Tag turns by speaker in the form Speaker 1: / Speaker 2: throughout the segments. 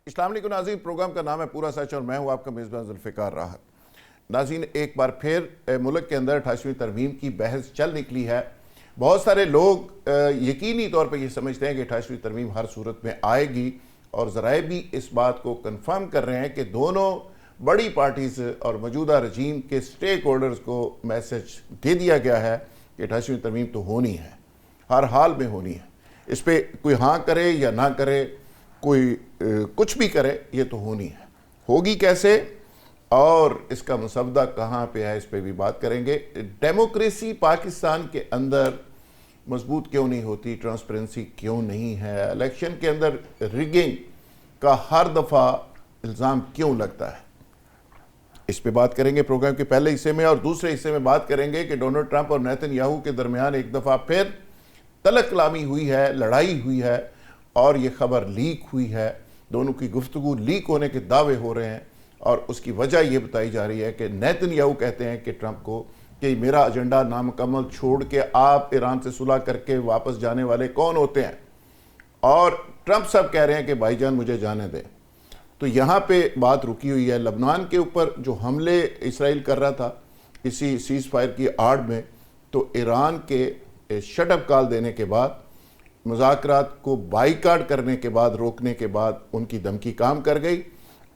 Speaker 1: अस्सलाम वालेकुम नाज़रीन, प्रोग्राम का नाम है पूरा सच और मैं हूं आपका मेज़बान जुल्फ़िकार राहत। नाज़रीन, एक बार फिर मुल्क के अंदर 28वीं तरमीम की बहस चल निकली है। बहुत सारे लोग यकीनी तौर पर यह समझते हैं कि 28वीं तरमीम हर सूरत में आएगी और ज़राए भी इस बात को कन्फर्म कर रहे हैं कि दोनों बड़ी पार्टीज़ और मौजूदा रजीम के स्टेक होल्डर्स को मैसेज दे दिया गया है कि 28वीं तरमीम तो होनी है, हर हाल में होनी है। इस पर कोई हाँ करे या ना करे, कोई कुछ भी करे, ये तो होनी है। होगी कैसे और इसका मुसवदा कहाँ पे है, इस पे भी बात करेंगे। डेमोक्रेसी पाकिस्तान के अंदर मजबूत क्यों नहीं होती, ट्रांसपेरेंसी क्यों नहीं है, इलेक्शन के अंदर रिगिंग का हर दफ़ा इल्ज़ाम क्यों लगता है, इस पे बात करेंगे प्रोग्राम के पहले हिस्से में। और दूसरे हिस्से में बात करेंगे कि डोनाल्ड ट्रंप और नेतन्याहू के दरमियान एक दफ़ा फिर तलक कलामी हुई है, लड़ाई हुई है और ये खबर लीक हुई है। दोनों की गुफ्तगू लीक होने के दावे हो रहे हैं और उसकी वजह यह बताई जा रही है कि नेतन्याहू कहते हैं कि ट्रंप को कि मेरा एजेंडा नामुकम्मल छोड़ के आप ईरान से सुलह करके वापस जाने वाले कौन होते हैं, और ट्रंप साहब कह रहे हैं कि भाईजान मुझे जाने दें। तो यहाँ पे बात रुकी हुई है। लबनान के ऊपर जो हमले इसराइल कर रहा था इसी सीज़ फायर की आड़ में, तो ईरान के शटअप कॉल देने के बाद, मुज़ाकरात को बाइकाट करने के बाद, रोकने के बाद उनकी धमकी काम कर गई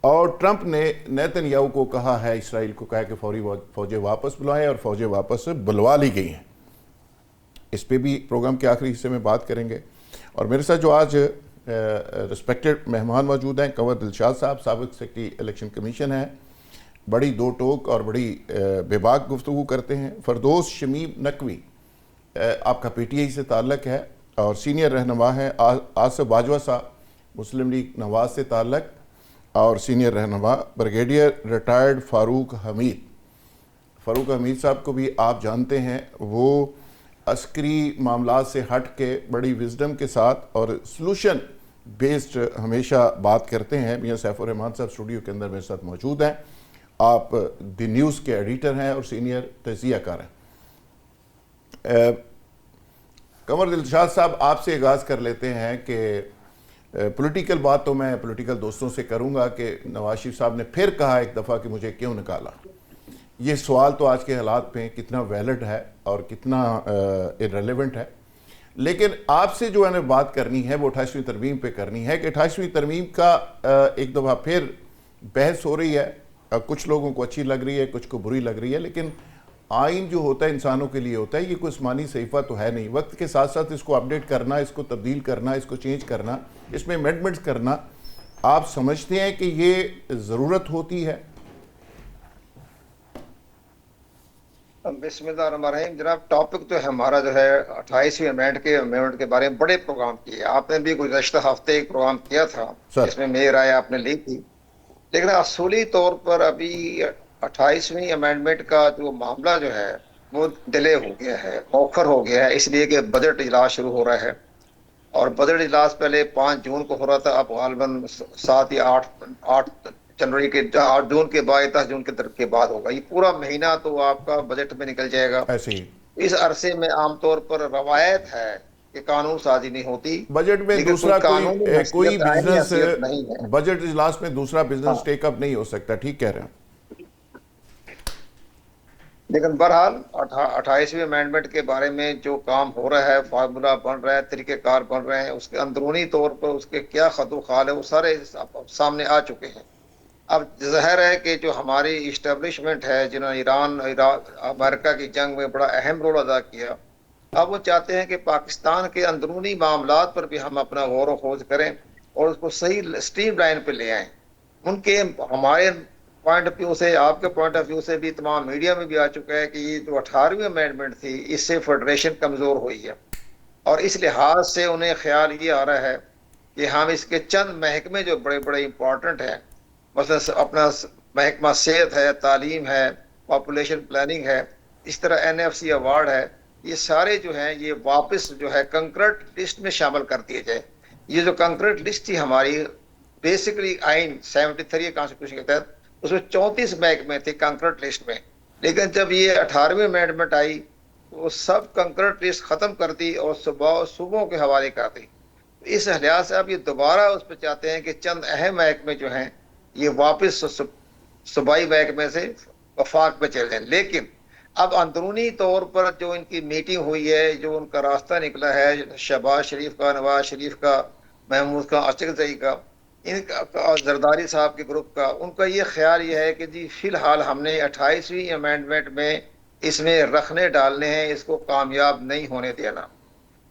Speaker 1: और ट्रंप ने नेतन्याहू को कहा है, इसराइल को कहा कि फौरी फ़ौजें वापस बुलाएं, और फ़ौजें वापस बुलवा ली गई हैं। इस पे भी प्रोग्राम के आखिरी हिस्से में बात करेंगे। और मेरे साथ जो आज रिस्पेक्टेड मेहमान मौजूद हैं, कंवर दिलशाद साहब, साबिक़ सेक्रेटरी इलेक्शन कमीशन है, बड़ी दो टोक और बड़ी बेबाक गुफ्तगू करते हैं। फरदोस शमीम नकवी, आपका PTI से ताल्लुक़ है और सीनियर रहनुमा है। आसिफ बाजवा साहब, मुस्लिम लीग नवाज से ताल्लुक़ और सीनियर रहनुमा। ब्रिगेडियर रिटायर्ड फ़ारूक हमीद साहब को भी आप जानते हैं, वो अस्करी मामला से हट के बड़ी विजडम के साथ और सलूशन बेस्ड हमेशा बात करते हैं। मियां सैफुर रहमान साहब स्टूडियो के अंदर मेरे साथ मौजूद हैं। आप द न्यूज़ के एडिटर हैं और सीनियर तजियाकार हैं। कंवर दिलशाद साहब, आपसे आगाज़ कर लेते हैं कि पॉलिटिकल बात तो मैं पॉलिटिकल दोस्तों से करूंगा कि नवाज शरीफ साहब ने फिर कहा एक दफ़ा कि मुझे क्यों निकाला। ये सवाल तो आज के हालात में कितना वैलिड है और कितना इररिलेवेंट है। लेकिन आपसे जो है बात करनी है वो 28वीं तरमीम पे करनी है कि 28वीं तरमीम का एक दफ़ा फिर बहस हो रही है। कुछ लोगों को अच्छी लग रही है, कुछ को बुरी लग रही है, लेकिन आइन जो होता है इंसानों के लिए होता है, ये कोई आसमानी सहीफ़ा तो है नहीं। वक्त के साथ साथ इसको अपडेट करना, इसको तब्दील करना, इसको चेंज करना, इसमें अमेंडमेंट्स करना, आप समझते हैं कि ये ज़रूरत होती है?
Speaker 2: बिस्मिल्लाहिर्रहमानिर्रहीम। जनाब, टॉपिक तो हमारा जो है 28वीं अमेंडमेंट के बारे में बड़े प्रोग्राम किए। आपने भी गुज़श्ता हफ्ते एक प्रोग्राम किया था जिसमें मेरी राय आपने ली थी, लेकिन असूली तौर पर अभी 28वीं अमेंडमेंट का जो मामला जो है वो डिले हो गया है, मौखर हो गया है, इसलिए कि बजट इजलास शुरू हो रहा है और बजट इजलास पहले 5 जून को हो रहा था, अब गालबन 7 या 8 जनवरी के 8 जून के बाद 10 जून के बाद होगा। ये पूरा महीना तो आपका बजट में निकल जाएगा।
Speaker 1: ऐसे ही
Speaker 2: इस अरसे में आमतौर पर रवायत है कि कानून साजी नहीं होती,
Speaker 1: बजट में दूसरा कोई बिजनेस
Speaker 2: नहीं है।
Speaker 1: बजट इजलास में दूसरा बिजनेस
Speaker 2: हाँ।
Speaker 1: टेकअप नहीं हो सकता। ठीक कह रहे हैं।
Speaker 2: लेकिन बहरहाल 28वीं अमेंडमेंट के बारे में जो काम हो रहा है, फार्मूला बन रहा है, तरीक़ेकार बन रहे हैं, उसके अंदरूनी तौर पर उसके क्या खतो खाल है वो सारे सामने आ चुके हैं। अब ज़ाहिर है कि जो हमारी इस्टेब्लिशमेंट है, जिन्होंने ईरान अमेरिका की जंग में बड़ा अहम रोल अदा किया, अब वो चाहते हैं कि पाकिस्तान के अंदरूनी मामलात पर भी हम अपना गौर व खोज करें और उसको सही स्ट्रीम लाइन पर ले आएँ। उनके हमारे पॉइंट ऑफ व्यू से, आपके पॉइंट ऑफ व्यू से भी, तमाम मीडिया में भी आ चुका है कि ये जो 18वीं अमेंडमेंट थी, इससे फेडरेशन कमज़ोर हुई है और इस लिहाज से उन्हें ख्याल ये आ रहा है कि हम इसके चंद महकमे जो बड़े बड़े इंपॉर्टेंट हैं, मतलब अपना महकमा सेहत है, तालीम है, पॉपुलेशन प्लानिंग है, इस तरह NFC अवार्ड है, ये सारे जो हैं ये वापस जो है कंकरेंट लिस्ट में शामिल कर दिए जाए। ये जो कंकरेंट लिस्ट थी हमारी, बेसिकली आइन 73 कॉन्स्टिट्यूशन के तहत, उसमें 34 महकमे थे कंकरेंट लिस्ट में, लेकिन जब ये 18वीं अमेंडमेंट आई तो सब कंकरेंट लिस्ट खत्म कर दी और सूबों के हवाले कर दी। इस लिहाज से आप ये दोबारा उस पर चाहते हैं कि चंद अहम महकमे जो हैं ये वापस सूबाई महकमे से वफाक पे चले जाएं। लेकिन अब अंदरूनी तौर पर जो इनकी मीटिंग हुई है, जो उनका रास्ता निकला है, शहबाज शरीफ का, नवाज शरीफ का, महमूद का, अशरफ का, इनका, जरदारी साहब के ग्रुप का, उनका ये ख्याल ये है कि जी फिलहाल हमने 28वीं अमेंडमेंट में इसमें रखने डालने हैं, इसको कामयाब नहीं होने देना।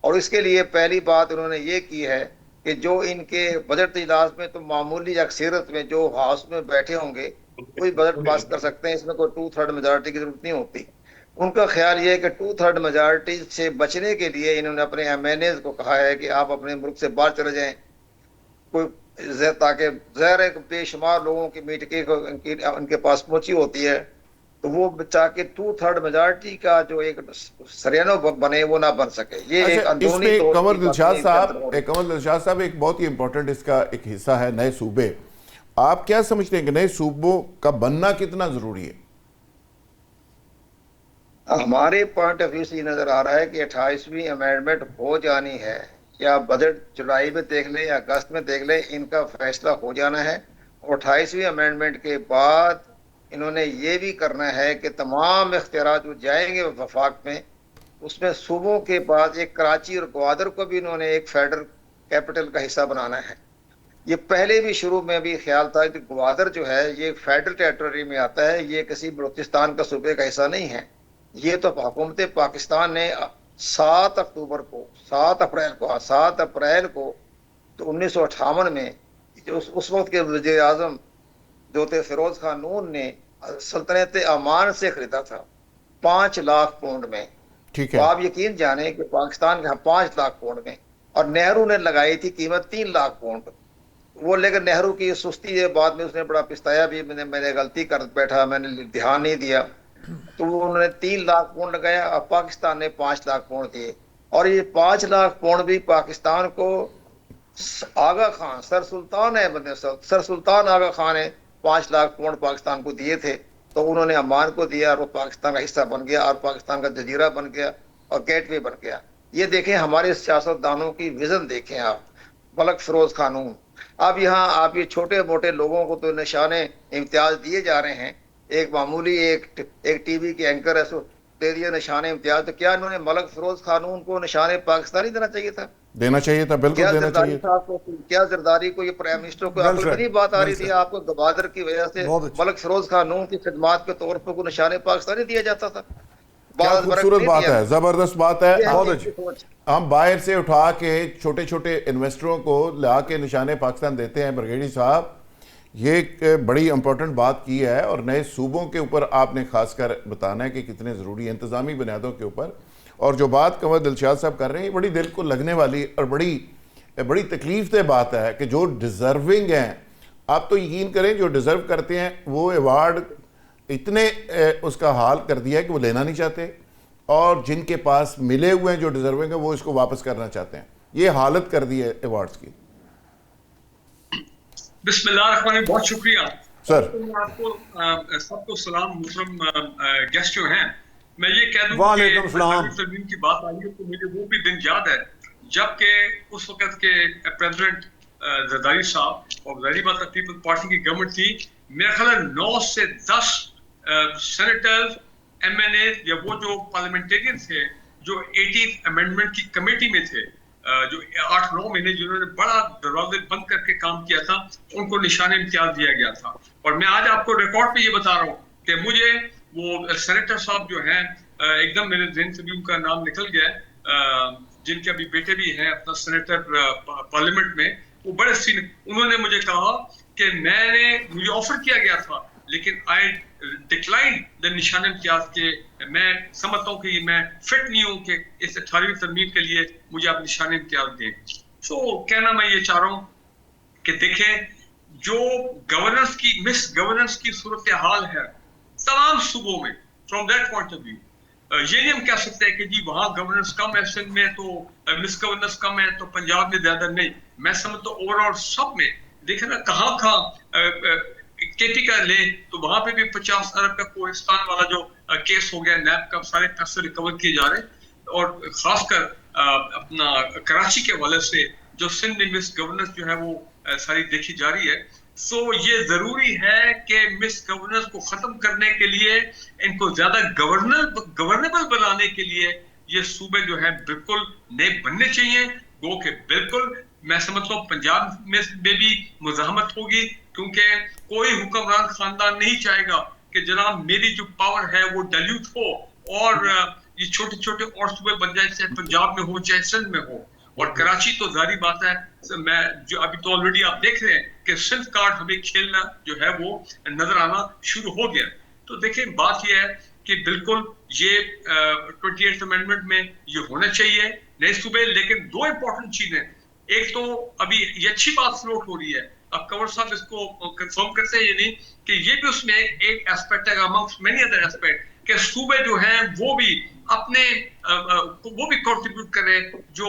Speaker 2: और इसके लिए पहली बात उन्होंने ये की है कि जो इनके बजट इजलास में तो मामूली अक्सरियत में जो हाउस में बैठे होंगे कोई बजट पास कर सकते हैं, इसमें कोई 2/3 मेजोरिटी की जरूरत नहीं होती। उनका ख्याल ये है कि 2/3 मेजोरिटी से बचने के लिए इन्होंने अपने एमएनए को कहा है कि आप अपने मुल्क से बाहर चले जाएं, कोई ताकि ज़ाहिर है बेशुमार लोगों की मीटिंग उनके पास पहुंची होती है, तो वो बच्चा के 2/3 मेजोरिटी का जो एक सरियानो बने वो ना बन सके। ये एक
Speaker 1: अच्छा,
Speaker 2: अंदरूनी
Speaker 1: इसमें
Speaker 2: तौर
Speaker 1: कमर
Speaker 2: की
Speaker 1: दिलशाद
Speaker 2: बात
Speaker 1: साहब, कमर दिलशाद साहब, एक बहुत ही इंपॉर्टेंट इसका एक हिस्सा है नए सूबे। आप क्या समझते हैं कि नए सूबों का बनना कितना जरूरी है?
Speaker 2: हमारे पॉइंट ऑफ व्यू से नजर आ रहा है कि 28वीं अमेंडमेंट हो जानी है, या बजट जुलाई में देख ले या अगस्त में देख ले, इनका फैसला हो जाना है। और 28वीं अमेंडमेंट के बाद इन्होंने ये भी करना है कि तमाम इख्तियारात जो जाएंगे वफाक में, उसमें सूबों के बाद एक कराची और ग्वादर को भी इन्होंने एक फेडरल कैपिटल का हिस्सा बनाना है। ये पहले भी शुरू में भी ख्याल था कि ग्वादर जो है ये फेडरल टेरिटरी में आता है, ये किसी बलूचिस्तान का सूबे का हिस्सा नहीं है। ये तो हुकूमत पाकिस्तान ने 7 अक्टूबर को 7 अप्रैल को तो 1958 में जो उस वक्त के वज़ीर आज़म जो थे फिरोज खान नून ने सल्तनत अमान से खरीदा था 5 लाख पाउंड में।
Speaker 1: ठीक
Speaker 2: तो
Speaker 1: है।
Speaker 2: आप यकीन जाने कि पाकिस्तान के 5 लाख पाउंड में, और नेहरू ने लगाई थी कीमत 3 लाख पाउंड। वो लेकिन नेहरू की सुस्ती है, बाद में उसने बड़ा पिछताया भी, मैंने गलती कर बैठा, मैंने ध्यान नहीं दिया। तो उन्होंने 3 लाख पाउंड लगाया और पाकिस्तान ने 5 लाख पाउंड दिए। और ये 5 लाख पाउंड भी पाकिस्तान को आगा खान, सर सुल्तान है बंदे, सर सुल्तान आगा खान ने 5 लाख पाउंड पाकिस्तान को दिए थे। तो उन्होंने अमान को दिया और वो पाकिस्तान का हिस्सा बन गया और पाकिस्तान का जजीरा बन गया और गेटवे बन गया। ये देखें हमारे सियासतदानों की विजन देखें आप, मलक फिरोज खानून। अब यहाँ आप ये छोटे मोटे लोगों को तो निशाने इम्तियाज दिए जा रहे हैं। एक मामूली एक टीवी के एंकर है सो दे दिया निशाने इम्तियाज, तो क्या इन्होंने मलक फिरोज खानून को निशाने पाकिस्तानी देना चाहिए था?
Speaker 1: देना चाहिए था, बिल्कुल
Speaker 2: क्या
Speaker 1: देना
Speaker 2: जरदारी
Speaker 1: चाहिए।
Speaker 2: साहब को, क्या जरदारी को, ये प्राइम मिनिस्टर को आपको इतनी बात आ रही थी आपको गवादर की वजह से मलक फिरोज खानून की खिदमात के तौर पर को निशाने पाकिस्तानी दिया जाता था?
Speaker 1: क्या खूबसूरत बात है, जबरदस्त बात है।
Speaker 2: बहुत अच्छी।
Speaker 1: हम बाहर से उठा के छोटे छोटे इन्वेस्टरों को ला के निशाने पाकिस्तान देते हैं। ब्रिगेडी साहब, ये एक बड़ी इंपॉर्टेंट बात की है और नए सूबों के ऊपर आपने खासकर बताना है कि कितने ज़रूरी है इंतज़ामी बुनियादों के ऊपर। और जो बात कमर दिलशाद साहब कर रहे हैं, ये बड़ी दिल को लगने वाली और बड़ी तकलीफ दह बात है कि जो डिज़र्विंग हैं, आप तो यकीन करें जो डिज़र्व करते हैं वो अवार्ड इतने उसका हाल कर दिया है कि वो लेना नहीं चाहते, और जिनके पास मिले हुए हैं जो डिजर्विंग है वो इसको वापस करना चाहते हैं। ये हालत कर दी है अवार्ड्स की।
Speaker 3: बिस्मिल्लाह, बहुत शुक्रिया
Speaker 1: सर।
Speaker 3: तो आपको सबको सलाम। मुहतरम गेस्ट जो हैं, मैं ये कह दूं
Speaker 4: वालेकुम सलाम।
Speaker 3: तरमीम की बात आई है तो मुझे वो भी दिन याद है जबकि उस वक्त के प्रेसिडेंट जरदारी साहब और ज़ाहिर बात पीपल्स पार्टी की गवर्नमेंट थी। मेरा ख्याल है 9 से 10 सेनेटर्स, एमएनए या वो जो पार्लियामेंटेरियन थे जो 18th अमेंडमेंट की कमेटी में थे, जो 8-9 महीने जिन्होंने बड़ा दरवाजे बंद करके काम किया था, उनको निशान इम्तियाज दिया गया था। और मैं आज आपको रिकॉर्ड पे ये बता रहा हूँ कि मुझे वो सेनेटर साहब जो हैं, एकदम मेरे ज़हन से भी उनका नाम निकल गया, जिनके अभी बेटे भी हैं अपना सेनेटर पार्लियामेंट में, वो बड़े सीनियर, उन्होंने मुझे कहा कि मुझे ऑफर किया गया था लेकिन आई डिक्लाइन द निशान इम्तियाज के, मैं समझता हूँ कि मैं फिट नहीं हूँ कि इस 18वीं तरमीम के लिए मुझे आप निशान इम्तियाज दें। सो कहना मैं ये चाह रहा हूँ कि देखें जो गवर्नेंस की मिस गवर्नेंस की सूरत हाल है तमाम सूबों में, from that point of view ये नहीं हम कह सकते हैं कि जी वहाँ गवर्नेंस कम है, सिंध में तो मिस गवर्नेंस कम है तो पंजाब में ज्यादा। नहीं, मैं समझता हूँ ओवरऑल सब में देखे ना, कहाँ केटी का ले तो वहां पे भी 50 अरब का कोहिस्तान वाला जो केस हो गया, नैब का सारे पैसे रिकवर किए जा रहे हैं। और खासकर अपना कराची के हवाले से जो सिंध में मिस गवर्नेंस जो है वो सारी देखी जा रही है। सो ये जरूरी है कि मिस गवर्नेंस को खत्म करने के लिए, इनको ज्यादा गवर्नेबल बनाने के लिए ये सूबे जो है बिल्कुल नए बनने चाहिए। गो के बिल्कुल मैं समझता हूँ पंजाब में भी मुजाहमत होगी, क्योंकि कोई हुक्मरान खानदान नहीं चाहेगा कि जनाब मेरी जो पावर है वो डाइल्यूट हो और ये छोटे छोटे और सूबे बन जाए, चाहे पंजाब में हो चाहे सिंध में हो। और कराची तो जारी बात है, मैं जो अभी तो ऑलरेडी आप देख रहे हैं कि सिंध कार्ड हमें खेलना जो है वो नजर आना शुरू हो गया। तो देखिए बात ये है कि बिल्कुल ये 28th अमेंडमेंट में ये होना चाहिए नए सूबे। लेकिन दो इंपॉर्टेंट चीजें, एक तो अभी ये अच्छी बात फ्लोट हो रही है, अब कंवर साहब इसको कंफर्म करते हैं ये नहीं कि ये भी उसमें एक एस्पेक्ट है अमंग्स्ट मेनी अदर एस्पेक्ट कि सूबे जो हैं वो भी अपने वो भी कंट्रीब्यूट करें जो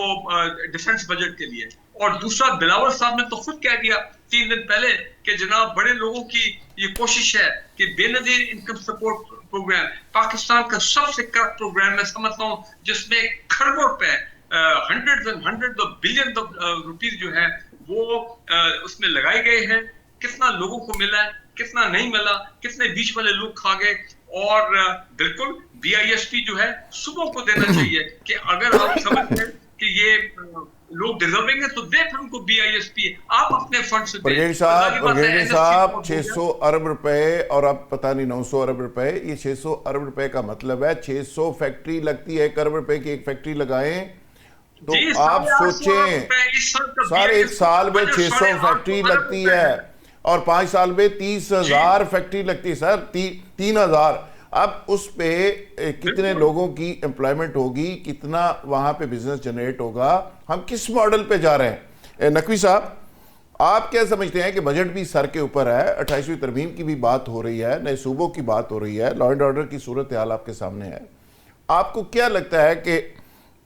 Speaker 3: डिफेंस बजट के लिए। और दूसरा, बिलावल साहब ने तो खुद कह दिया 3 दिन पहले कि जनाब बड़े लोगों की ये कोशिश है कि Benazir Income Support Programme Pakistan का सबसे करप्ट प्रोग्राम मैं समझता हूँ, जिसमें खरबों रुपए हंड्रेड ऑफ बिलियन रुपीज जो है वो उसमें लगाए गए हैं। कितना लोगों को मिला है, कितना नहीं मिला, कितने बीच वाले लोग खा गए। और बिल्कुल BISP जो है सुबह को देना चाहिए कि अगर आप समझते हैं कि ये लोग डिजर्विंग है तो दे फिर उनको BISP, आप अपने फंड से
Speaker 1: ब्रिगेडियर साहब 600 अरब रुपए और अब पता नहीं 900 अरब रुपए, ये 600 अरब रुपए का मतलब है 600 फैक्ट्री लगती है, 1 अरब रुपए की एक फैक्ट्री लगाएं तो आप सोचें सर एक साल में 600 फैक्ट्री लगती है और 5 साल में 30,000 फैक्ट्री लगती है सर, 3,000। अब उस पे कितने लोगों की एम्प्लॉयमेंट होगी, कितना वहां पे बिजनेस जनरेट होगा, हम किस मॉडल पे जा रहे हैं? नकवी साहब आप क्या समझते हैं कि बजट भी सर के ऊपर है, 28वीं तरमीम की भी बात हो रही है, नए सूबों की बात हो रही है, लॉ एंड ऑर्डर की सूरत हाल आपके सामने है, आपको क्या लगता है कि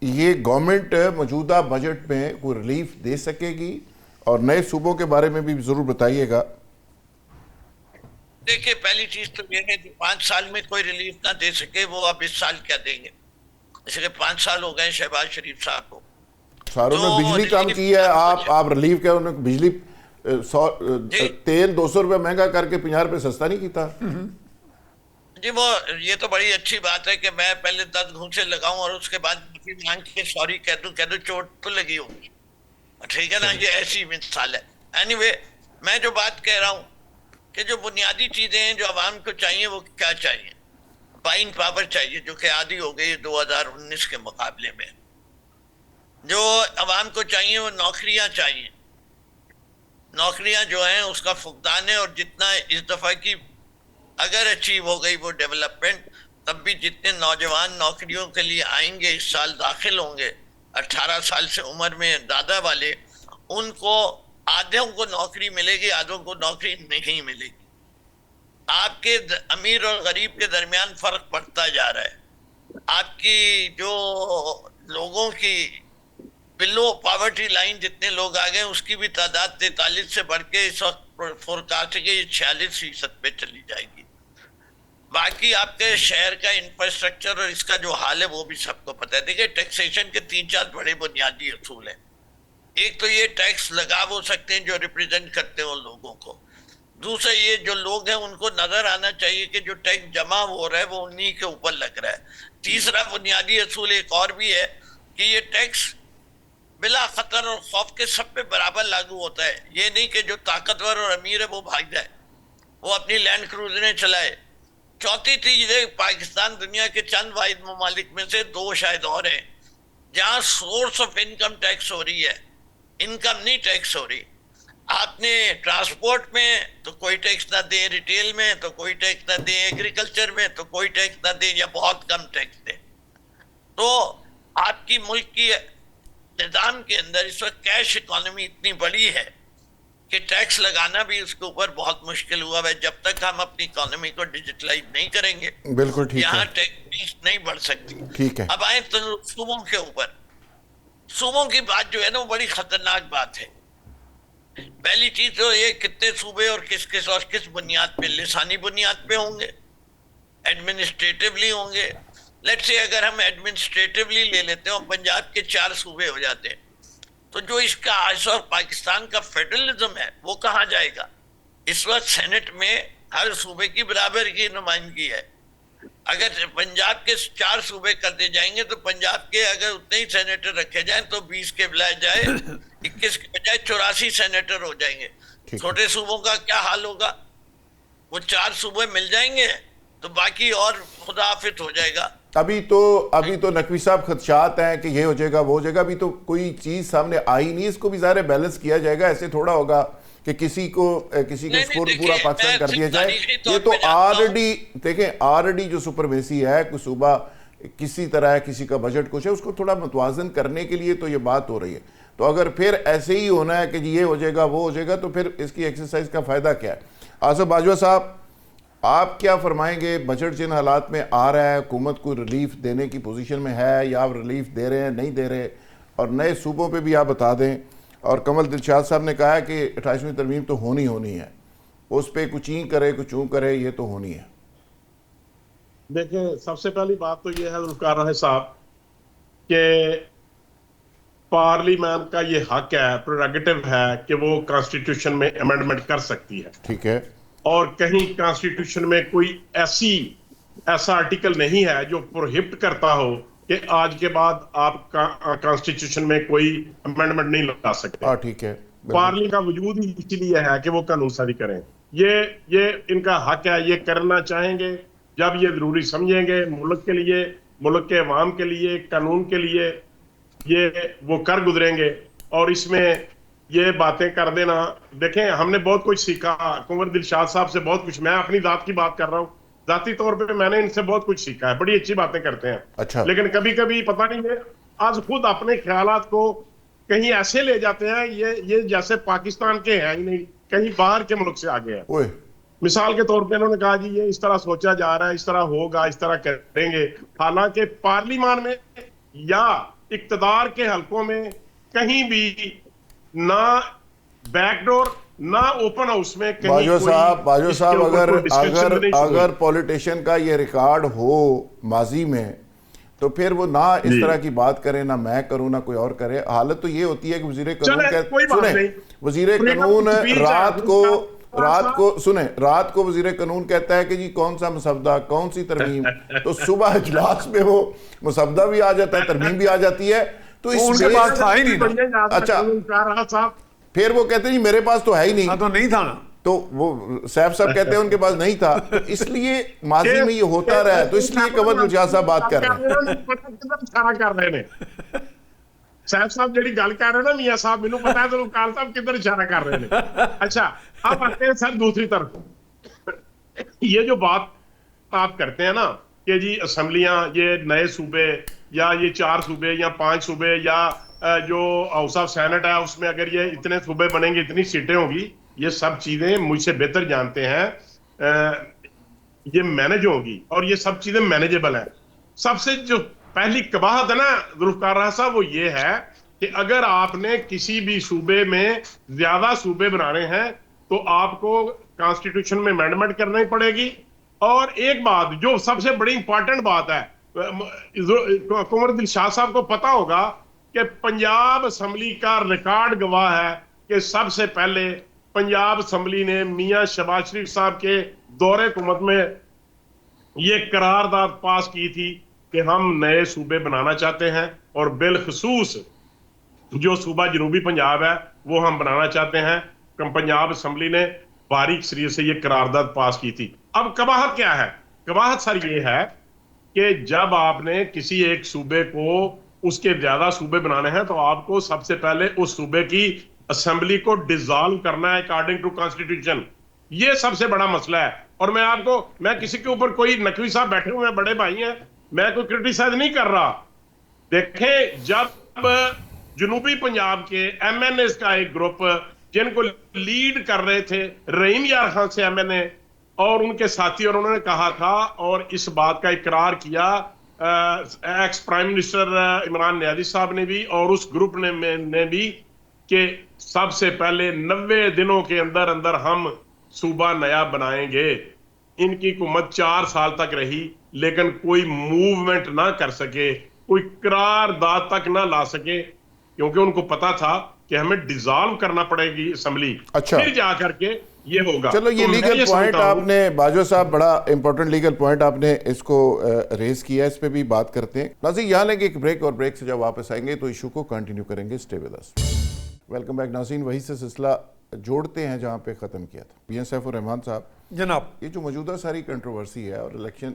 Speaker 1: ये गवर्नमेंट मौजूदा बजट में कोई रिलीफ दे सकेगी? और नए सूबों के बारे में भी जरूर बताइएगा।
Speaker 4: देखिए पहली चीज तो ये है कि 5 साल में कोई रिलीफ ना दे सके, वो अब इस साल क्या देंगे? जैसे 5 साल हो गए शहबाज शरीफ साहब को,
Speaker 1: सारों ने बिजली कम की है, आप रिलीफ क्या, उन्होंने बिजली तेल 200 रुपए महंगा करके 50 रुपए सस्ता नहीं किया
Speaker 4: जी। वो ये तो बड़ी अच्छी बात है कि मैं पहले 10 घूंसे लगाऊं और उसके बाद मांग के सॉरी कह दूं चोट तो लगी होगी, ठीक है ना, ये ऐसी मिसाल है। एनीवे मैं जो बात कह रहा हूं कि जो बुनियादी चीजें हैं जो आवाम को चाहिए वो क्या चाहिए? बाइंग पावर चाहिए जो कि आधी हो गई 2019 के मुकाबले में। जो आवाम को चाहिए वो नौकरियां चाहिए, नौकरियां जो हैं उसका फुकदान है। और जितना इस दफा की अगर अचीव हो गई वो डेवलपमेंट, तब भी जितने नौजवान नौकरियों के लिए आएंगे इस साल दाखिल होंगे 18 साल से उम्र में दादा वाले, उनको आधों को नौकरी मिलेगी, आधों को नौकरी नहीं मिलेगी। आपके अमीर और गरीब के दरमियान फर्क बढ़ता जा रहा है। आपकी जो लोगों की बिलो पॉवर्टी लाइन जितने लोग आ गए उसकी भी तादाद 43 से बढ़ के इस वक्त फोरकास्ट के 46% पे चली जाएगी। बाकी आपके शहर का इंफ्रास्ट्रक्चर और इसका जो हाल है वो भी सबको पता है। देखिए टैक्सेशन के 3-4 बड़े बुनियादी असूल हैं। एक तो ये टैक्स लगा वो सकते हैं जो रिप्रेजेंट करते हो लोगों को, दूसरा ये जो लोग हैं उनको नजर आना चाहिए कि जो टैक्स जमा हो रहा है वो उन्हीं के ऊपर लग रहा है। तीसरा बुनियादी असूल एक और भी है कि ये टैक्स बिला खतर और खौफ के सब पे बराबर लागू होता है। ये नहीं कि जो ताकतवर और अमीर है वो भाग जाए, वो अपनी लैंड क्रूजरें चलाए। चौथी चीज है, पाकिस्तान दुनिया के चंद वाहिद ममालिक में से 2 शायद और हैं जहाँ सोर्स ऑफ इनकम टैक्स हो रही है, इनकम नहीं टैक्स हो रही। आपने ट्रांसपोर्ट में तो कोई टैक्स ना दे, रिटेल में तो कोई टैक्स ना दे, एग्रीकल्चर में तो कोई टैक्स ना दे या बहुत कम टैक्स दे। तो आपकी मुल्क की निज़ाम के अंदर इस वक्त कैश इकोनॉमी इतनी बड़ी है कि टैक्स लगाना भी उसके ऊपर बहुत मुश्किल हुआ है जब तक हम अपनी इकोनॉमी को डिजिटलाइज नहीं करेंगे।
Speaker 1: बिल्कुल ठीक है,
Speaker 4: यहाँ टैक्स नहीं बढ़ सकती।
Speaker 1: ठीक है,
Speaker 4: अब आए तो सूबों के ऊपर। सूबों की बात जो है ना वो बड़ी खतरनाक बात है। पहली चीज तो ये कितने सूबे और किस बुनियाद पे, लिसानी बुनियाद पे होंगे, एडमिनिस्ट्रेटिवली होंगे। लेट्स से अगर हम एडमिनिस्ट्रेटिवली ले लेते हैं और पंजाब के 4 सूबे हो जाते हैं तो जो इसका आयशा पाकिस्तान का फेडरलिज्म है वो कहाँ जाएगा? इस वक्त सेनेट में हर सूबे की बराबर की नुमाइंदगी है। अगर पंजाब के 4 सूबे कर दिए जाएंगे तो पंजाब के अगर उतने ही सेनेटर रखे जाएं तो 20 के बजाय 21 के बजाय 84 सेनेटर हो जाएंगे। छोटे सूबों का क्या हाल होगा? वो 4 सूबे मिल जाएंगे तो बाकी और खुदाफित हो जाएगा।
Speaker 1: अभी तो नकवी साहब खदशात हैं कि ये हो जाएगा वो हो जाएगा। अभी तो कोई चीज सामने आई नहीं, इसको भी ज़ाहिर बैलेंस किया जाएगा। ऐसे थोड़ा होगा कि किसी के स्कोर पूरा पाकिस्तान कर दिया जाए। ये तो ऑलरेडी देखें, ऑलरेडी जो सुपरमेसी है कुछ सूबा किसी तरह किसी का बजट कुछ है, उसको थोड़ा मुतवाजन करने के लिए तो ये बात हो रही है। तो अगर फिर ऐसे ही होना है कि जी ये हो जाएगा वो हो जाएगा तो फिर इसकी एक्सरसाइज का फ़ायदा क्या है? आसिफ बाजवा साहब, आप क्या फरमाएंगे? बजट जिन हालात में आ रहा है, हुकूमत को रिलीफ देने की पोजीशन में है या आप रिलीफ दे रहे हैं नहीं दे रहे, और नए सूबों पे भी आप बता दें। और कमल दिलशाद साहब ने कहा है कि 28वीं तरमीम तो होनी है, उस पर कुछ ही करे कुछ यूँ करे, ये तो होनी है।
Speaker 5: देखिए, सबसे पहली बात तो ये है जुल्फकार साहब कि पार्लियामेंट का ये हक है, प्रेरोगेटिव है कि वो कॉन्स्टिट्यूशन में अमेंडमेंट कर सकती है। ठीक है। और कहीं कॉन्स्टिट्यूशन में कोई ऐसा आर्टिकल नहीं है जो प्रोहिबिट करता हो कि आज के बाद आप कॉन्स्टिट्यूशन में कोई अमेंडमेंट नहीं ला सकते। ठीक है। पार्लियामेंट का वजूद ही इसलिए है कि वो कानून साजी करें। ये इनका हक है, ये करना चाहेंगे जब ये जरूरी समझेंगे, मुल्क के लिए, मुल्क के अवाम के लिए, कानून के लिए, ये वो कर गुजरेंगे। और इसमें ये बातें कर देना, देखें हमने बहुत कुछ सीखा कुंवर दिलशाद साहब से, बहुत कुछ। मैं अपनी जात की बात कर रहा हूँ, जाती तौर पे मैंने इनसे बहुत कुछ सीखा है, बड़ी अच्छी बातें करते हैं। अच्छा। लेकिन कभी कभी पता नहीं है, आज खुद अपने ख्यालात को कहीं ऐसे ले जाते हैं, ये जैसे पाकिस्तान के हैं ही नहीं, कहीं बाहर के मुल्क से आ गए हैं। मिसाल के तौर पे इन्होंने कहा जी ये इस तरह सोचा जा रहा है, इस तरह होगा, इस तरह करेंगे। हालांकि पार्लियामान में या इक्तदार के हलकों में कहीं भी ना बैकडोर ना ओपन हाउस में कहीं बाजवा साहब
Speaker 1: अगर पॉलिटिशियन का ये रिकॉर्ड हो माजी में तो फिर वो ना इस तरह की बात करे, ना मैं करूं ना कोई और करे। हालत तो ये होती है कि वजीर कानून रात को वजीर कानून कहता है कि जी कौन सा मसवदा, कौन सी तरमीम, तो सुबह इजलास में वो मसवदा भी आ जाता है, तरमीम भी आ जाती है। तो इसके पास था ही नहीं। अच्छा, फिर वो कहते हैं जी मेरे पास तो है ही नहीं, तो नहीं था ना, तो वो सैफ साहब कहते हैं उनके पास नहीं था। तो इसलिए माजी में ये होता रहा है, तो इसलिए कमल दिलशाद साहब बात कर रहे हैं।
Speaker 5: सैफ साहब जी गल कर रहे ना मियां साहब, मैनू पता है जुल्फकार साहब किधर इशारा कर रहे हैं। अच्छा, अब आते हैं सर दूसरी तरफ। ये जो बात आप करते हैं ना कि जी असेंबलियां, ये नए सूबे या ये 4 सूबे या 5 सूबे या जो हाउस ऑफ सेनेट है उसमें अगर ये इतने सूबे बनेंगे, इतनी सीटें होगी, ये सब चीजें मुझसे बेहतर जानते हैं, ये मैनेज होगी और ये सब चीजें मैनेजेबल है। सबसे जो पहली कबाहत है ना जुल्फकार साहब, वो ये है कि अगर आपने किसी भी सूबे में ज्यादा सूबे बनाने हैं तो आपको कॉन्स्टिट्यूशन में अमेंडमेंट करना ही पड़ेगी। और एक बात जो सबसे बड़ी इंपॉर्टेंट बात है, कुंवर दिलशाद साहब को पता होगा कि पंजाब असेंबली का रिकॉर्ड गवाह है कि सबसे पहले पंजाब असेंबली ने मियां शहबाज शरीफ साहब के दौरे हुकूमत में ये करारदाद पास की थी कि हम नए सूबे बनाना चाहते हैं और बिलखसूस जो सूबा जनूबी पंजाब है वो हम बनाना चाहते हैं। पंजाब असेंबली ने बारीक सरीर से ये करारदाद पास की थी। अब कबाहत क्या है? कबाहत सर ये है कि जब आपने किसी एक सूबे को उसके ज्यादा सूबे बनाने हैं तो आपको सबसे पहले उस सूबे की असेंबली को डिसॉल्व करना है अकॉर्डिंग टू कॉन्स्टिट्यूशन। ये सबसे बड़ा मसला है। और मैं किसी के ऊपर, कोई नकवी साहब बैठे हुए हैं, बड़े भाई हैं, मैं कोई क्रिटिसाइज नहीं कर रहा। देखें, जब जनूबी पंजाब के MNA का एक ग्रुप जिनको लीड कर रहे थे रहीम यार खान से MNA और उनके साथी, और उन्होंने कहा था और इस बात का इकरार किया ex prime minister Imran Niazi साहब ने भी और उस ग्रुप ने भी कि सबसे पहले 90 दिनों के अंदर अंदर हम सूबा नया बनाएंगे। इनकी हुकूमत 4 साल तक रही लेकिन कोई मूवमेंट ना कर सके, कोई करारदाद तक ना ला सके। क्योंकि उनको पता था कि हमें डिसॉल्व करना पड़ेगी असेंबली,
Speaker 1: अच्छा।
Speaker 5: फिर जा करके ये होगा।
Speaker 1: चलो, ये
Speaker 5: तो मैं
Speaker 1: लीगल पॉइंट
Speaker 5: समझता हूं-
Speaker 1: आपने बाजवा साहब बड़ा इंपॉर्टेंट लीगल पॉइंट आपने इसको रेज किया, इस पे भी बात करते हैं। नाज़रीन, यहाँ लेंगे एक ब्रेक और ब्रेक से जब वापस आएंगे तो इशू को कंटिन्यू करेंगे। Stay with us. Welcome back नाज़रीन, वही से सिलसिला जोड़ते हैं जहाँ पे ख़त्म किया था। पी एन सैफुर रहमान साहब
Speaker 6: जनाब,
Speaker 1: ये जो मौजूदा सारी कंट्रोवर्सी है और इलेक्शन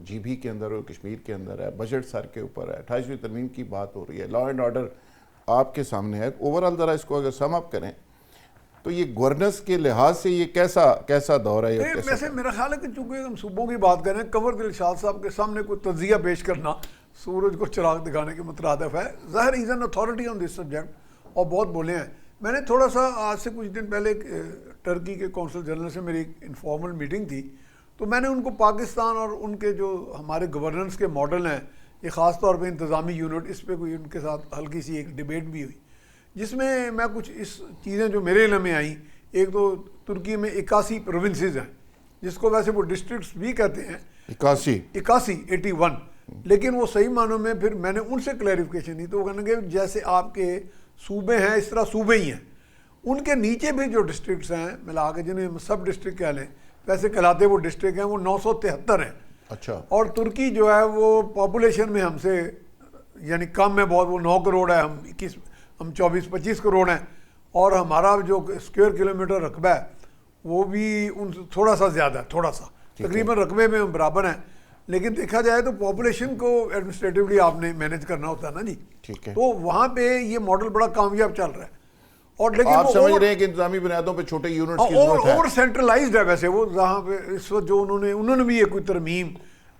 Speaker 1: जीबी के अंदर और कश्मीर के अंदर है, बजट सर के ऊपर है, 28वीं तरमीम की बात हो रही है, लॉ एंड ऑर्डर आपके सामने है, ओवरऑल ज़रा इसको अगर सम अप करें तो ये गवर्नेंस के लिहाज से ये कैसा दौर है?
Speaker 6: वैसे मेरा ख्याल है कि चूंकि हम सूबों की बात करें, कंवर दिलशाद साहब के सामने कोई तजिया पेश करना सूरज को चिराग दिखाने के मुतरादिफ है। ज़ाहिर is an authority on this subject और बहुत बोले हैं। मैंने थोड़ा सा आज से कुछ दिन पहले टर्की के कौंसल जनरल से मेरी एक इनफॉर्मल मीटिंग थी, तो मैंने उनको पाकिस्तान और उनके जो हमारे गवर्नेंस के मॉडल हैं, ये ख़ास तौर पे इंतज़ामी यूनिट, इस पर कोई उनके साथ हल्की सी एक डिबेट भी हुई, जिसमें मैं कुछ इस चीज़ें जो मेरे इल्म में आई। एक तो तुर्की में 81 प्रोविंसेस हैं, जिसको वैसे वो डिस्ट्रिक्ट्स भी कहते हैं, 81, लेकिन वो सही मानों में फिर मैंने उनसे क्लैरिफिकेशन दी तो वो कहने लगे जैसे आपके सूबे हैं इस तरह सूबे ही हैं, उनके नीचे भी जो डिस्ट्रिक्ट्स हैं मिला के, जिन्हें हम सब डिस्ट्रिक्ट कह लें, वैसे कहलाते वो डिस्ट्रिक्ट हैं, वो 973 हैं।
Speaker 1: अच्छा।
Speaker 6: और तुर्की जो है वो पॉपुलेशन में हमसे यानी कम है बहुत, वो 9 करोड़ है, हम 24-25 करोड़ हैं, और हमारा जो स्क्वायर किलोमीटर रकबा है वो भी उन थोड़ा सा ज़्यादा है, थोड़ा सा तकरीबन रकबे में हम बराबर हैं। लेकिन देखा जाए तो पॉपुलेशन को एडमिनिस्ट्रेटिवली आपने मैनेज करना होता है ना जी,
Speaker 1: ठीक है।
Speaker 6: तो वहाँ पे ये मॉडल बड़ा कामयाब चल रहा है। और लेकिन
Speaker 1: आप समझ रहे हैं कि इंतजामी बुनियादों पे छोटे यूनिट्स की जरूरत है।
Speaker 6: और सेंट्रलाइज्ड है वैसे वो, जहाँ पे इस वक्त जो उन्होंने भी ये कोई तरमीम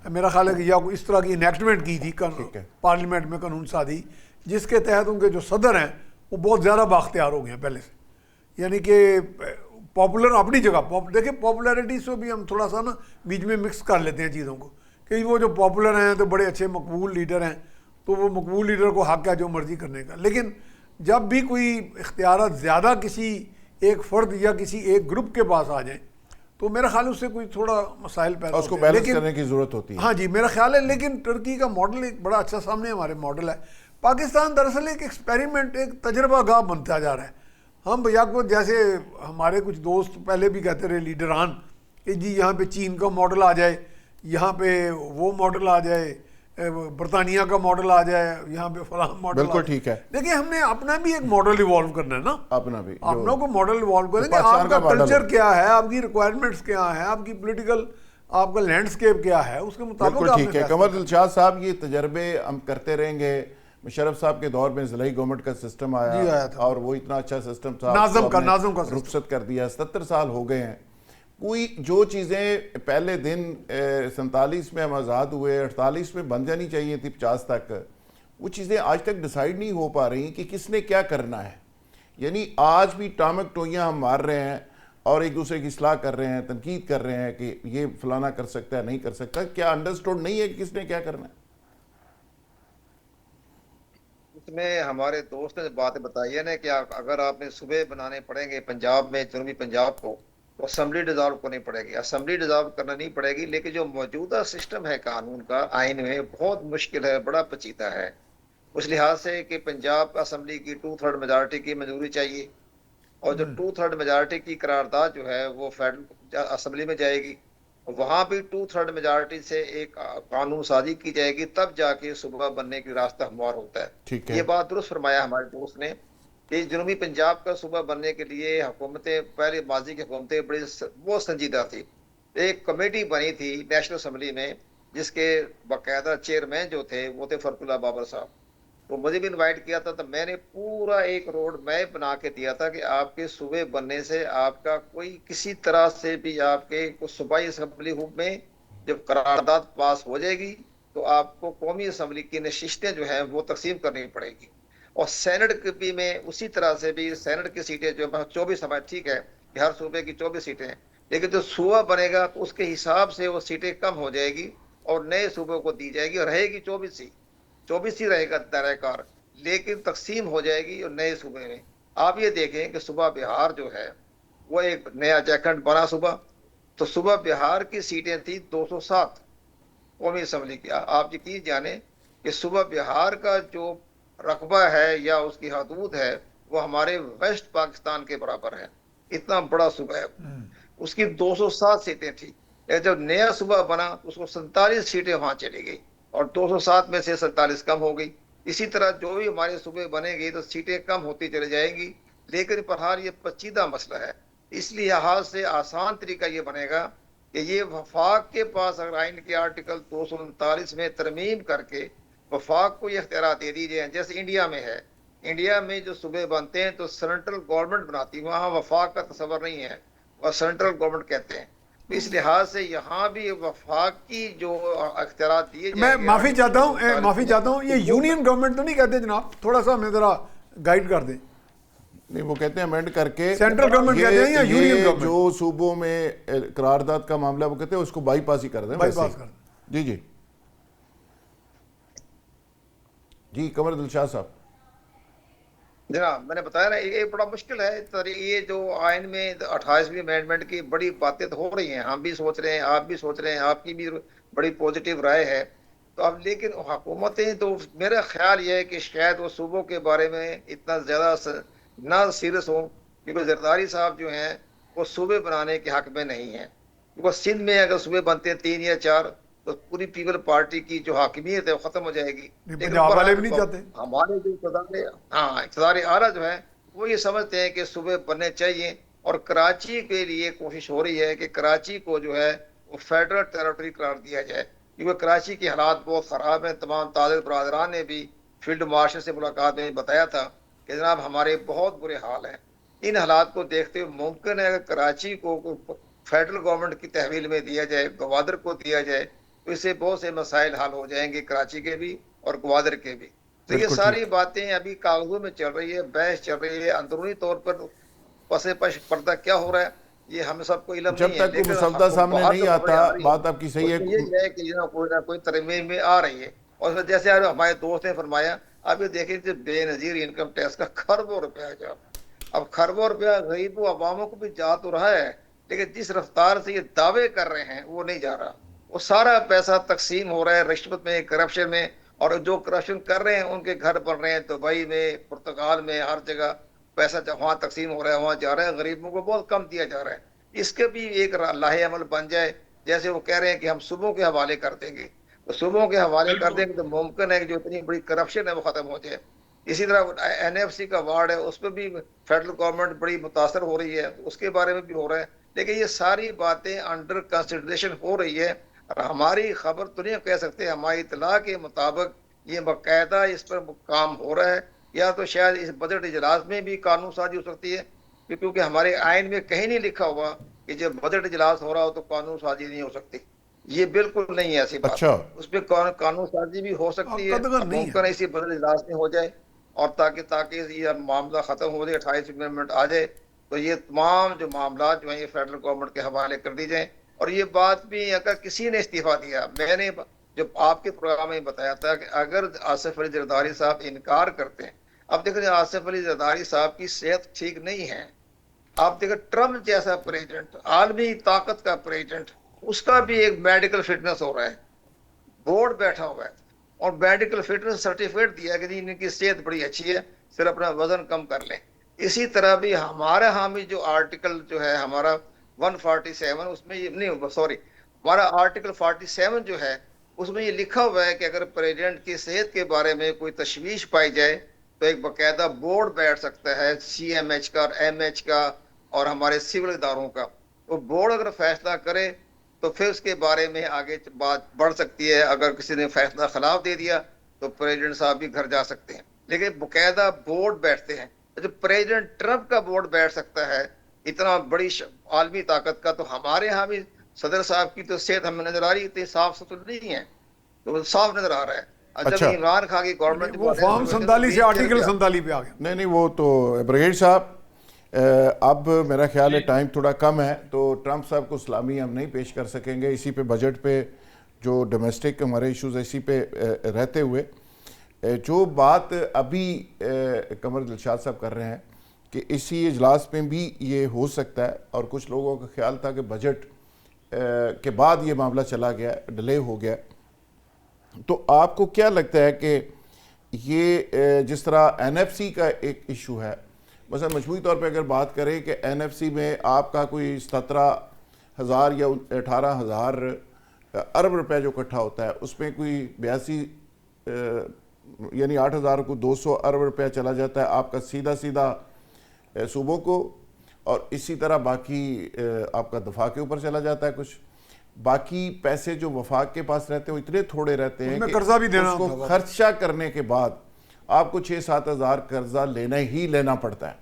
Speaker 6: मेरा ख्याल है कि या कोई इस तरह की इनेक्टमेंट की थी पार्लियामेंट में, कानून साजी, जिसके तहत उनके जो सदर हैं वो बहुत ज़्यादा बाख्तियार हो गए हैं पहले से। यानी कि पॉपुलर अपनी जगह, देखिए पॉपुलैरिटी से भी हम थोड़ा सा ना बीच में मिक्स कर लेते हैं चीज़ों को, कि वो जो पॉपुलर हैं तो बड़े अच्छे मकबूल लीडर हैं, तो वो मकबूल लीडर को हक है जो मर्जी करने का। लेकिन जब भी कोई इख्तियारात ज़्यादा किसी एक फ़र्द या किसी एक ग्रुप के पास आ जाए तो मेरा ख्याल उससे कोई थोड़ा मसाइल पैदा
Speaker 1: उसको बैलेंस करने की ज़रूरत होती है।
Speaker 6: हाँ जी, मेरा ख्याल है। लेकिन तुर्की का मॉडल एक बड़ा अच्छा सामने हमारे मॉडल है। पाकिस्तान दरअसल एक एक्सपेरिमेंट, एक तजर्बा गाह बनता जा रहा है। हम भैया को जैसे हमारे कुछ दोस्त पहले भी कहते रहे लीडरान कि जी यहाँ पे चीन का मॉडल आ जाए, यहाँ पे वो मॉडल आ जाए, बरतानिया का मॉडल आ जाए, यहाँ पे फलां मॉडल।
Speaker 1: बिल्कुल ठीक है।
Speaker 6: देखिए हमने अपना भी एक मॉडल इवॉल्व करना है ना, अपना को मॉडल इवॉल्व करेंगे। आपका कल्चर क्या है, आपकी रिक्वायरमेंट्स क्या है, आपकी पॉलिटिकल आपका लैंडस्केप क्या है, उसके मुताबिक
Speaker 1: ठीक है। कंवर दिलशाद साहब, ये तजर्बे हम करते रहेंगे। मुशर्रफ साहब के दौर में ज़िलाई गवर्नमेंट का सिस्टम आया था और वो इतना अच्छा सिस्टम था,
Speaker 6: नाज़म का
Speaker 1: रुखसत कर दिया। 77 साल हो गए हैं। कोई जो चीज़ें पहले दिन 47 में हम आज़ाद हुए, 48 में बन जानी चाहिए थी 50 तक, वो चीज़ें आज तक डिसाइड नहीं हो पा रही कि किसने क्या करना है। यानी आज भी टामक टोइयाँ हम मार रहे हैं और एक दूसरे की सलाह कर रहे हैं, तनकीद कर रहे हैं कि ये फलाना कर सकता है, नहीं कर सकता। क्या अंडरस्टूड नहीं है कि किसने क्या करना है?
Speaker 2: उसमें हमारे दोस्त ने बातें बताई है ना कि अगर आपने सूबे बनाने पड़ेंगे पंजाब में, जनूबी पंजाब को, तो असेंबली डिजॉल्व करनी पड़ेगी। असेंबली डिजॉल्व करना नहीं पड़ेगी, लेकिन जो मौजूदा सिस्टम है कानून का, आइन में, बहुत मुश्किल है, बड़ा पेचीदा है उस लिहाज से कि पंजाब असेंबली की 2/3 मेजॉरिटी की मंजूरी चाहिए, और जो 2/3 मेजॉरिटी की करारदाद जो है वो फेडरल असेंबली में जाएगी, वहां भी 2/3 मेजॉरिटी से एक कानून साजी की जाएगी, तब जाके सूबा बनने की रास्ता हमवार होता है।
Speaker 1: ठीक है।
Speaker 2: ये बात दुरुस्त फरमाया हमारे दोस्त ने कि जनूबी पंजाब का सूबा बनने के लिए हुकूमतें, पहले माजी की हुकूमतें बड़ी बहुत संजीदा थी। एक कमेटी बनी थी नेशनल असेंबली में, जिसके बाकायदा चेयरमैन जो थे वो थे फरकुल्ला बाबर साहब। तो मुझे भी इनवाइट किया था, तो मैंने पूरा एक रोड मैप बना के दिया था कि आपके सूबे बनने से आपका कोई किसी तरह से भी आपके कुछ सूबाई असेंबली में जब करारदाद पास हो जाएगी तो आपको कौमी असेंबली की नशिस्तें जो हैं वो तकसीम करनी पड़ेगी, और सेनेट भी में उसी तरह से भी सेनेट की सीटें जो 24 हमारे, ठीक है कि हर सूबे की 24 सीटें हैं, लेकिन जो सूबा बनेगा तो उसके हिसाब से वो सीटें कम हो जाएगी और नए सूबे को दी जाएगी, और रहेगी 24 ही रहेगा दायरा, लेकिन तकसीम हो जाएगी और नए सूबे में। आप ये देखें कि सूबा बिहार जो है वो एक नया झारखंड बना सूबा, तो सूबा बिहार की सीटें थी 207 कौमी असेंबली की। आप यकीन जाने कि सूबा बिहार का जो रकबा है या उसकी हदूद है वो हमारे वेस्ट पाकिस्तान के बराबर है। इतना बड़ा सूबा है। उसकी 207 सीटें थी, लेकिन जब नया सूबा बना तो उसको 47 सीटें वहां चली गई और 207 में से 47 कम हो गई। इसी तरह जो भी हमारे सूबे बनेंगे तो सीटें कम होती चली जाएंगी, लेकिन बहरहाल ये पेचीदा मसला है। इसलिए हाल से आसान तरीका ये बनेगा कि ये वफाक के पास अगर आइन के आर्टिकल 239 में तरमीम करके वफाक को ये इख्तियार दे दी जाए, जैसे इंडिया में है। इंडिया में जो सूबे बनते हैं तो सेंट्रल गवर्नमेंट बनाती है, वहाँ वफाक का तस्वर नहीं है, वह सेंट्रल गवर्नमेंट कहते हैं। तो इस लिहाज से यहाँ भी वफाक की जो इख्तियार दिए
Speaker 6: मैं माफ़ी चाहता हूँ ये यूनियन गवर्नमेंट तो नहीं कहते जनाब, थोड़ा सा हमें ज़रा गाइड कर दें।
Speaker 1: नहीं, वो कहते हैं अमेंड करके
Speaker 6: सेंट्रल गवर्नमेंट कहते हैं या यूनियन गवर्नमेंट?
Speaker 1: जो सूबों में करारदाद का मामला वो कहते हैं उसको बाईपास ही कर दें,
Speaker 6: बाईपास कर दें।
Speaker 1: जी जी कमर दिलशाद साहब।
Speaker 2: जनाब मैंने बताया ना, ये बड़ा मुश्किल है। ये जो आइन में 28वीं अमेंडमेंट की बड़ी बातें तो हो रही हैं, हम भी सोच रहे हैं, आप भी सोच रहे हैं, आपकी भी बड़ी पॉजिटिव राय है। तो अब लेकिन हुकूमतें तो मेरा ख्याल ये है कि शायद वो सूबों के बारे में इतना ज़्यादा ना सीरियस हो, क्योंकि जरदारी साहब जो हैं वो सूबे बनाने के हक में नहीं है। क्योंकि सिंध में अगर सूबे बनते हैं 3 या 4 तो पूरी पीपल पार्टी की जो हाकिमियत है वो खत्म हो जाएगी।
Speaker 6: पंजाब वाले भी नहीं चाहते।
Speaker 2: हमारे जो इक़्तिदार आला जो है वो ये समझते हैं कि सूबे बनने चाहिए, और कराची के लिए कोशिश हो रही है कि कराची को जो है वो फेडरल टेरिटरी करार दिया जाए, क्योंकि कराची के हालात बहुत ख़राब हैं। तमाम तालिब बरादरान ने भी फील्ड मार्शल से मुलाकात में बताया था कि जनाब हमारे बहुत बुरे हाल हैं। इन हालात को देखते हुए मुमकिन है अगर कराची को फेडरल गवर्नमेंट की तहवील में दिया जाए, गवादर को दिया जाए, तो इससे बहुत से मसाइल हल हो जाएंगे, कराची के भी और गवादर के भी। तो ये सारी बातें अभी कागजों में चल रही है, बहस चल रही है। अंदरूनी तौर पर पसे पश पर्दा क्या हो रहा है ये हम सबको इल्म
Speaker 1: जब
Speaker 2: नहीं है,
Speaker 1: तक वो मसवदा सामने नहीं आता, बात आपकी सही है।
Speaker 2: ये है कि कोई ना कोई तरमीम में आ रही है। और जैसे हमारे दोस्त ने फरमाया, आप ये देखें कि बेनजीर इनकम टैक्स का खरबों रुपया जा, अब खरबों रुपया गरीबों अवामों को भी जा तो रहा है, लेकिन जिस रफ्तार से ये दावे कर रहे हैं वो नहीं जा रहा। वो सारा पैसा तकसीम हो रहा है रिश्वत में, करप्शन में, और जो करप्शन कर रहे हैं उनके घर बन रहे हैं दुबई में, पुर्तगाल में, हर जगह पैसा वहाँ तकसीम हो रहा है, वहाँ जा रहा है, गरीबों को बहुत कम दिया जा रहा है। इसके भी एक लाहे अमल बन जाए। जैसे वो कह रहे हैं कि हम सूबों के हवाले कर देंगे, तो सूबों के हवाले कर देंगे तो मुमकिन है कि जो इतनी बड़ी करप्शन है वो खत्म हो जाए। इसी तरह NFC का वार्ड है, उस पर भी फेडरल गवर्नमेंट बड़ी मुतासर हो रही है, उसके बारे में भी हो रहा है। लेकिन ये सारी बातें अंडर कंसिडरेशन हो रही है, और हमारी खबर तो नहीं कह सकते, हमारी इतला के मुताबिक ये बाकायदा इस पर काम हो रहा है, या तो शायद इस बजट इजलास में भी कानून साजी हो सकती है, क्योंकि हमारे आइन में कहीं नहीं लिखा हुआ कि जब बजट इजलास हो रहा हो तो कानून साजी नहीं हो सकती। ये बिल्कुल नहीं है ऐसी बात।
Speaker 1: अच्छा।
Speaker 2: उस पर कानून साजी भी हो सकती है, मुमकिन इसी बजट इजलास में हो जाए, और ताकि ये मामला खत्म हो जाए, 28 अमेंडमेंट आ जाए, तो ये तमाम जो मामला जो है ये फेडरल गवर्नमेंट के हवाले कर दी जाए। और ये बात भी अगर किसी ने इस्तीफा दिया, मैंने जब आपके प्रोग्राम में बताया था कि अगर आसिफ अली जरदारी साहब इनकार करते हैं, अब देखिए आसिफ अली जरदारी साहब की सेहत ठीक नहीं है। आप देखिए ट्रम्प जैसा प्रेसिडेंट, आलमी ताकत का प्रेसिडेंट, उसका भी एक मेडिकल फिटनेस हो रहा है, बोर्ड बैठा हुआ है और मेडिकल फिटनेस सर्टिफिकेट दिया कि इनकी सेहत बड़ी अच्छी है, सिर्फ अपना वजन कम कर लें। इसी तरह भी हमारा हामी जो आर्टिकल जो है हमारा 147, उसमें ये नहीं, सॉरी, हमारा आर्टिकल 47 जो है उसमें ये लिखा हुआ है कि अगर प्रेसिडेंट की सेहत के बारे में कोई तशवीश पाई जाए तो एक बाकायदा बोर्ड बैठ सकता है, CMH का और MH का और हमारे सिविल इदारों का। तो बोर्ड अगर फैसला करे तो फिर उसके बारे में आगे बात बढ़ सकती है। अगर किसी ने फैसला खिलाफ दे दिया तो प्रेसिडेंट साहब भी घर जा सकते हैं, लेकिन बाकायदा बोर्ड बैठते हैं। जो प्रेसिडेंट ट्रंप का बोर्ड बैठ सकता है इतना बड़ी आलमी ताकत का, तो हमारे यहाँ भी सदर साहब की तो सेहत हमें नजर आ रही, इतनी साफ सुथरी नहीं है, तो साफ नजर आ रहा है।
Speaker 1: अच्छा।
Speaker 2: जब इमरान खान की गवर्नमेंट
Speaker 6: वो फॉर्म 47 से आर्टिकल 47 पे आ गया।
Speaker 1: नहीं, वो तो ब्रिगेड साहब, अब मेरा ख्याल है टाइम थोड़ा कम है, तो ट्रंप साहब को सलामी हम नहीं पेश कर सकेंगे। इसी पे बजट पे जो डोमेस्टिक हमारे इश्यूज इसी पे रहते हुए जो बात अभी कमर दिलशाद साहब कर रहे हैं कि इसी इजलास में भी ये हो सकता है, और कुछ लोगों का ख्याल था कि बजट के बाद ये मामला चला गया, डिले हो गया, तो आपको क्या लगता है कि ये जिस तरह एनएफसी का एक इशू है, मसलन मजमूई तौर पे अगर बात करें कि एनएफसी में आपका कोई 17,000 या 18,000 अरब रुपए जो इकट्ठा होता है, उसमें कोई 82 यानी 8,000 को 200 अरब रुपया चला जाता है आपका सीधा सीधा सूबों को, और इसी तरह बाकी आपका दफा के ऊपर चला जाता है कुछ। बाकी पैसे जो वफाक के पास रहते हैं वो इतने थोड़े रहते हैं कि
Speaker 6: कर्जा भी देना
Speaker 1: उसको खर्चा करने के बाद आपको 6-7 हज़ार कर्जा लेना ही लेना पड़ता है।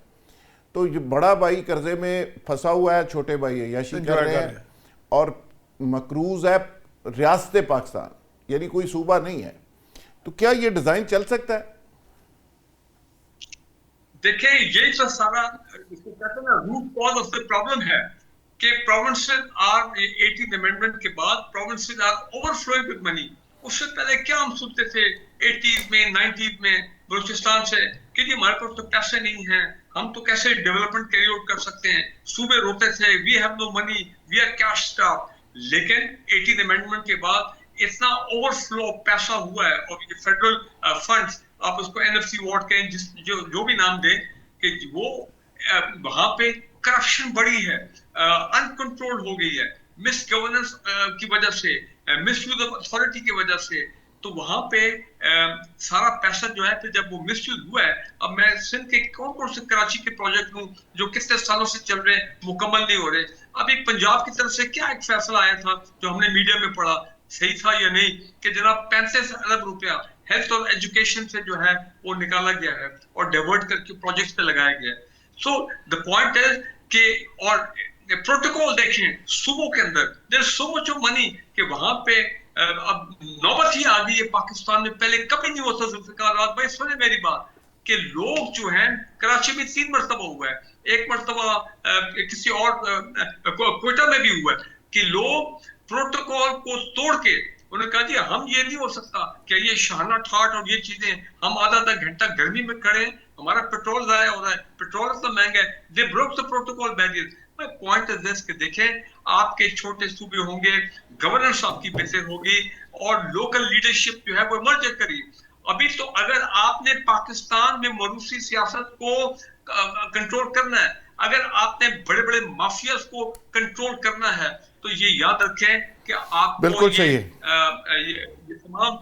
Speaker 1: तो ये बड़ा भाई कर्जे में फंसा हुआ है, छोटे भाई याशी कर रहे हैं और मकरूज है रियासत पाकिस्तान, यानी कोई सूबा नहीं है। तो क्या ये डिजाइन चल सकता है?
Speaker 3: देखिए, यही तो सारा इसको कहते हैं ना root cause of the problem है कि प्रोविंसेस आर 18th अमेंडमेंट के बाद provinces are overflowing with money. उससे पहले क्या हम सुनते थे 80s में 90s में बलूचिस्तान से कि जी हमारे पास तो पैसे नहीं हैं, हम तो कैसे डेवलपमेंट कैरी आउट कर सकते हैं। सूबे रोते थे we have no money, we are cash starve. लेकिन 18th अमेंडमेंट के बाद इतना ओवरफ्लो पैसा हुआ है और ये फेडरल फंड्स, आप उसको एनएफसी वार्ड के जो भी नाम दें, कि वो वहां पे करप्शन बढ़ी है, अनकंट्रोल्ड हो गई है मिस गवर्नेंस की वजह से, मिसयूज ऑफ अथॉरिटी की वजह से। तो वहां पे सारा पैसा जो है, फिर जब वो मिसयूज हुआ है, अब मैं सिंध के कौन से कराची के प्रोजेक्ट हूँ जो कितने सालों से चल रहे मुकम्मल नहीं हो रहे। अभी पंजाब की तरफ से क्या एक फैसला आया था जो हमने मीडिया में पढ़ा, सही था या नहीं, कि जनाब 35 अरब रुपया हेल्थ और एजुकेशन से जो है वो निकाला गया है और डाइवर्ट करके प्रोजेक्ट्स पे लगाया गया है। सो द पॉइंट इज कि और प्रोटोकॉल देखें सूबों के अंदर there is so much of money कि वहां पे अब नौबत ही आ गई है पाकिस्तान में, पहले कभी नहीं होता। जुल्फिकार रात भाई सुने मेरी बात कि लोग जो हैं कराची में 3 मरतबा हुआ है, एक मरतबा किसी और क्वेटा में भी हुआ है कि लोग प्रोटोकॉल को तोड़ के उन्होंने कहा जी हम ये नहीं हो सकता कि ये शाहना ठाट और ये चीजें हम आधा घंटा गर्मी में खड़े, हमारा पेट्रोल जाया हो रहा है, पेट्रोल इतना महंगा है। They broke the protocol barrier. Point is this कि देखें आपके छोटे सूबे होंगे, गवर्नेंस आपकी बेहतर होगी और लोकल लीडरशिप जो है वो इमर्ज करेगी। अभी तो अगर आपने पाकिस्तान में मरूसी सियासत को कंट्रोल करना है, अगर आपने बड़े बड़े माफियाज को कंट्रोल करना है, तो ये याद रखें कि आपको
Speaker 1: बिल्कुल सही है,
Speaker 3: ये तमाम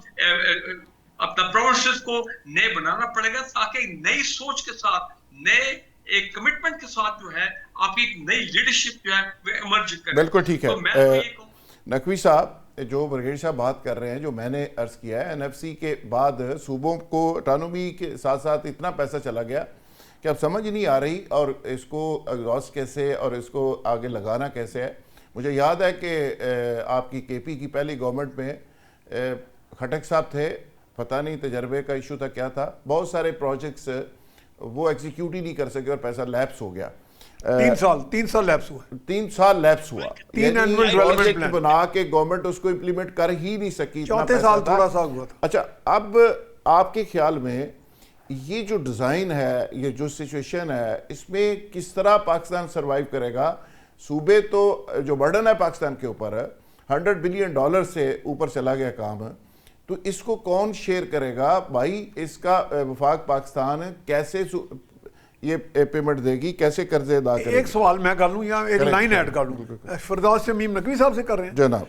Speaker 3: अपना प्रोविंसेस को नए बनाना पड़ेगा ताकि नई सोच के साथ, नए एक कमिटमेंट के साथ जो है आपकी एक नई लीडरशिप जो है वो इमर्ज करे।
Speaker 1: बिल्कुल ठीक है।
Speaker 3: तो मैं तो ये
Speaker 1: नकवी साहब, जो ब्रिगेड साहब बात कर रहे हैं, जो मैंने अर्ज किया है, एनएफसी के बाद सूबों को ऑटोनॉमी के साथ साथ इतना पैसा चला गया कि अब समझ नहीं आ रही और इसको एग्जॉस्ट कैसे और इसको आगे लगाना कैसे है। मुझे याद है कि आपकी केपी की पहली गवर्नमेंट में खटक साहब थे, पता नहीं तजर्बे का इशू था क्या था, बहुत सारे प्रोजेक्ट्स वो एग्जीक्यूट ही नहीं कर सके और पैसा लैप्स हो गया।
Speaker 6: 3 साल लैप्स हुआ,
Speaker 1: 3 साल लैप्स हुआ,
Speaker 6: 3 एनुअल डेवलपमेंट प्लान
Speaker 1: बना के गवर्नमेंट उसको इम्प्लीमेंट कर ही नहीं सकी।
Speaker 6: 4थे साल थोड़ा सा हुआ था।
Speaker 1: अच्छा, अब आपके ख्याल में ये जो डिज़ाइन है, ये जो सिचुएशन है, इसमें किस तरह पाकिस्तान सर्वाइव करेगा? सूबे तो जो बर्डन है पाकिस्तान के ऊपर है, $100 बिलियन से ऊपर चला गया काम है, तो इसको कौन शेयर करेगा भाई? इसका वफाक पाकिस्तान कैसे ये पेमेंट देगी, कैसे कर्जे अदा करेगी?
Speaker 6: एक सवाल मैं कर लूँ या एक लाइन ऐड कर लूँ, फरदास शमीम नकवी साहब से कर रहे हैं
Speaker 1: जनाब।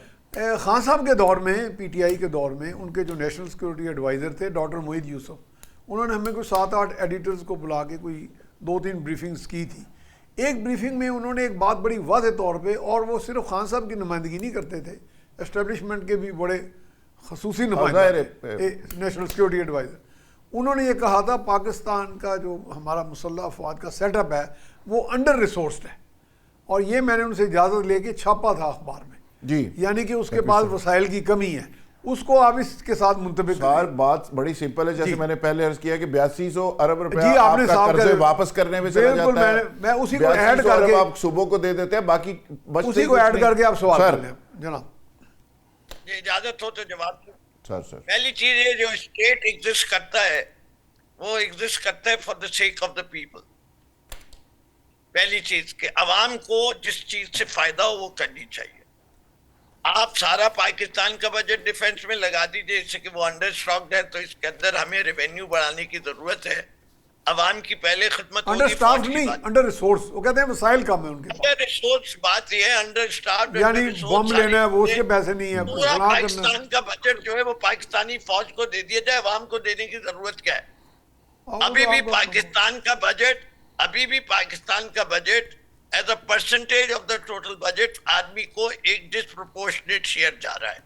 Speaker 6: खान साहब के दौर में, पीटीआई के दौर में, उनके जो नेशनल सिक्योरिटी एडवाइज़र थे डॉक्टर मोहित यूसुफ, उन्होंने हमें कोई 7-8 एडिटर्स को बुला के कोई 2-3 ब्रीफिंग्स की थी। एक ब्रीफिंग में उन्होंने एक बात बड़ी वाज़े तौर पे, और वो सिर्फ खान साहब की नुमाइंदगी नहीं करते थे, एस्टेब्लिशमेंट के भी बड़े खसूसी नुमाइंदे नेशनल सिक्योरिटी एडवाइज़र, उन्होंने ये कहा था पाकिस्तान का जो हमारा मुसल्लह अफवाद का सेटअप है वो अंडर रिसोर्स्ड है, और ये मैंने उनसे इजाज़त लेके छापा था अखबार में
Speaker 1: जी,
Speaker 6: यानी कि उसके पास वसाइल की कमी है, उसको आप इसके साथ मुंतबिक
Speaker 1: सर बात बड़ी सिंपल है, जैसे मैंने पहले अर्ज किया कि 8200 अरब रुपया
Speaker 6: जी आपने
Speaker 1: आपका कर्जे वापस करने में चला जाता है।
Speaker 6: मैं उसी को ऐड करके
Speaker 1: आप सूबों को दे देते हैं, बाकी
Speaker 6: उसी को ऐड करके आप सवाल कर लें जनाब।
Speaker 4: ये इजाजत हो तो जवाब दो।
Speaker 1: सर
Speaker 4: पहली चीज ये, जो स्टेट एग्जिस्ट करता है वो एग्जिस्ट करता है for the sake of the people. पहली चीज कि अवाम को जिस चीज से फायदा हो वो करनी चाहिए। आप सारा पाकिस्तान का बजट डिफेंस में लगा दीजिए, इससे कि वो अंडर स्टॉक्ड है, तो इसके अंदर हमें रेवेन्यू बढ़ाने की जरूरत है। अवाम की पहले खिदमत
Speaker 6: अंडर
Speaker 4: होगी,
Speaker 6: स्टाफ
Speaker 4: फौज की
Speaker 6: नहीं,
Speaker 4: बात।
Speaker 6: Under resource. वो कहते हैं वसाइल कम है उनके पास,
Speaker 4: अंडर रिसोर्स बात ये है, अंडर स्टाफ
Speaker 6: यानी बम लेना है वो उसके पैसे नहीं है,
Speaker 4: पूरा
Speaker 6: फलां करना है।
Speaker 4: पाकिस्तान का बजट जो है वो पाकिस्तानी फौज को दे दिया जाए, अवाम को देने की जरूरत क्या है? अभी भी पाकिस्तान का budget as a percentage of the total budget आदमी को एक डिस्प्रोपोर्शनेट शेयर जा रहा है।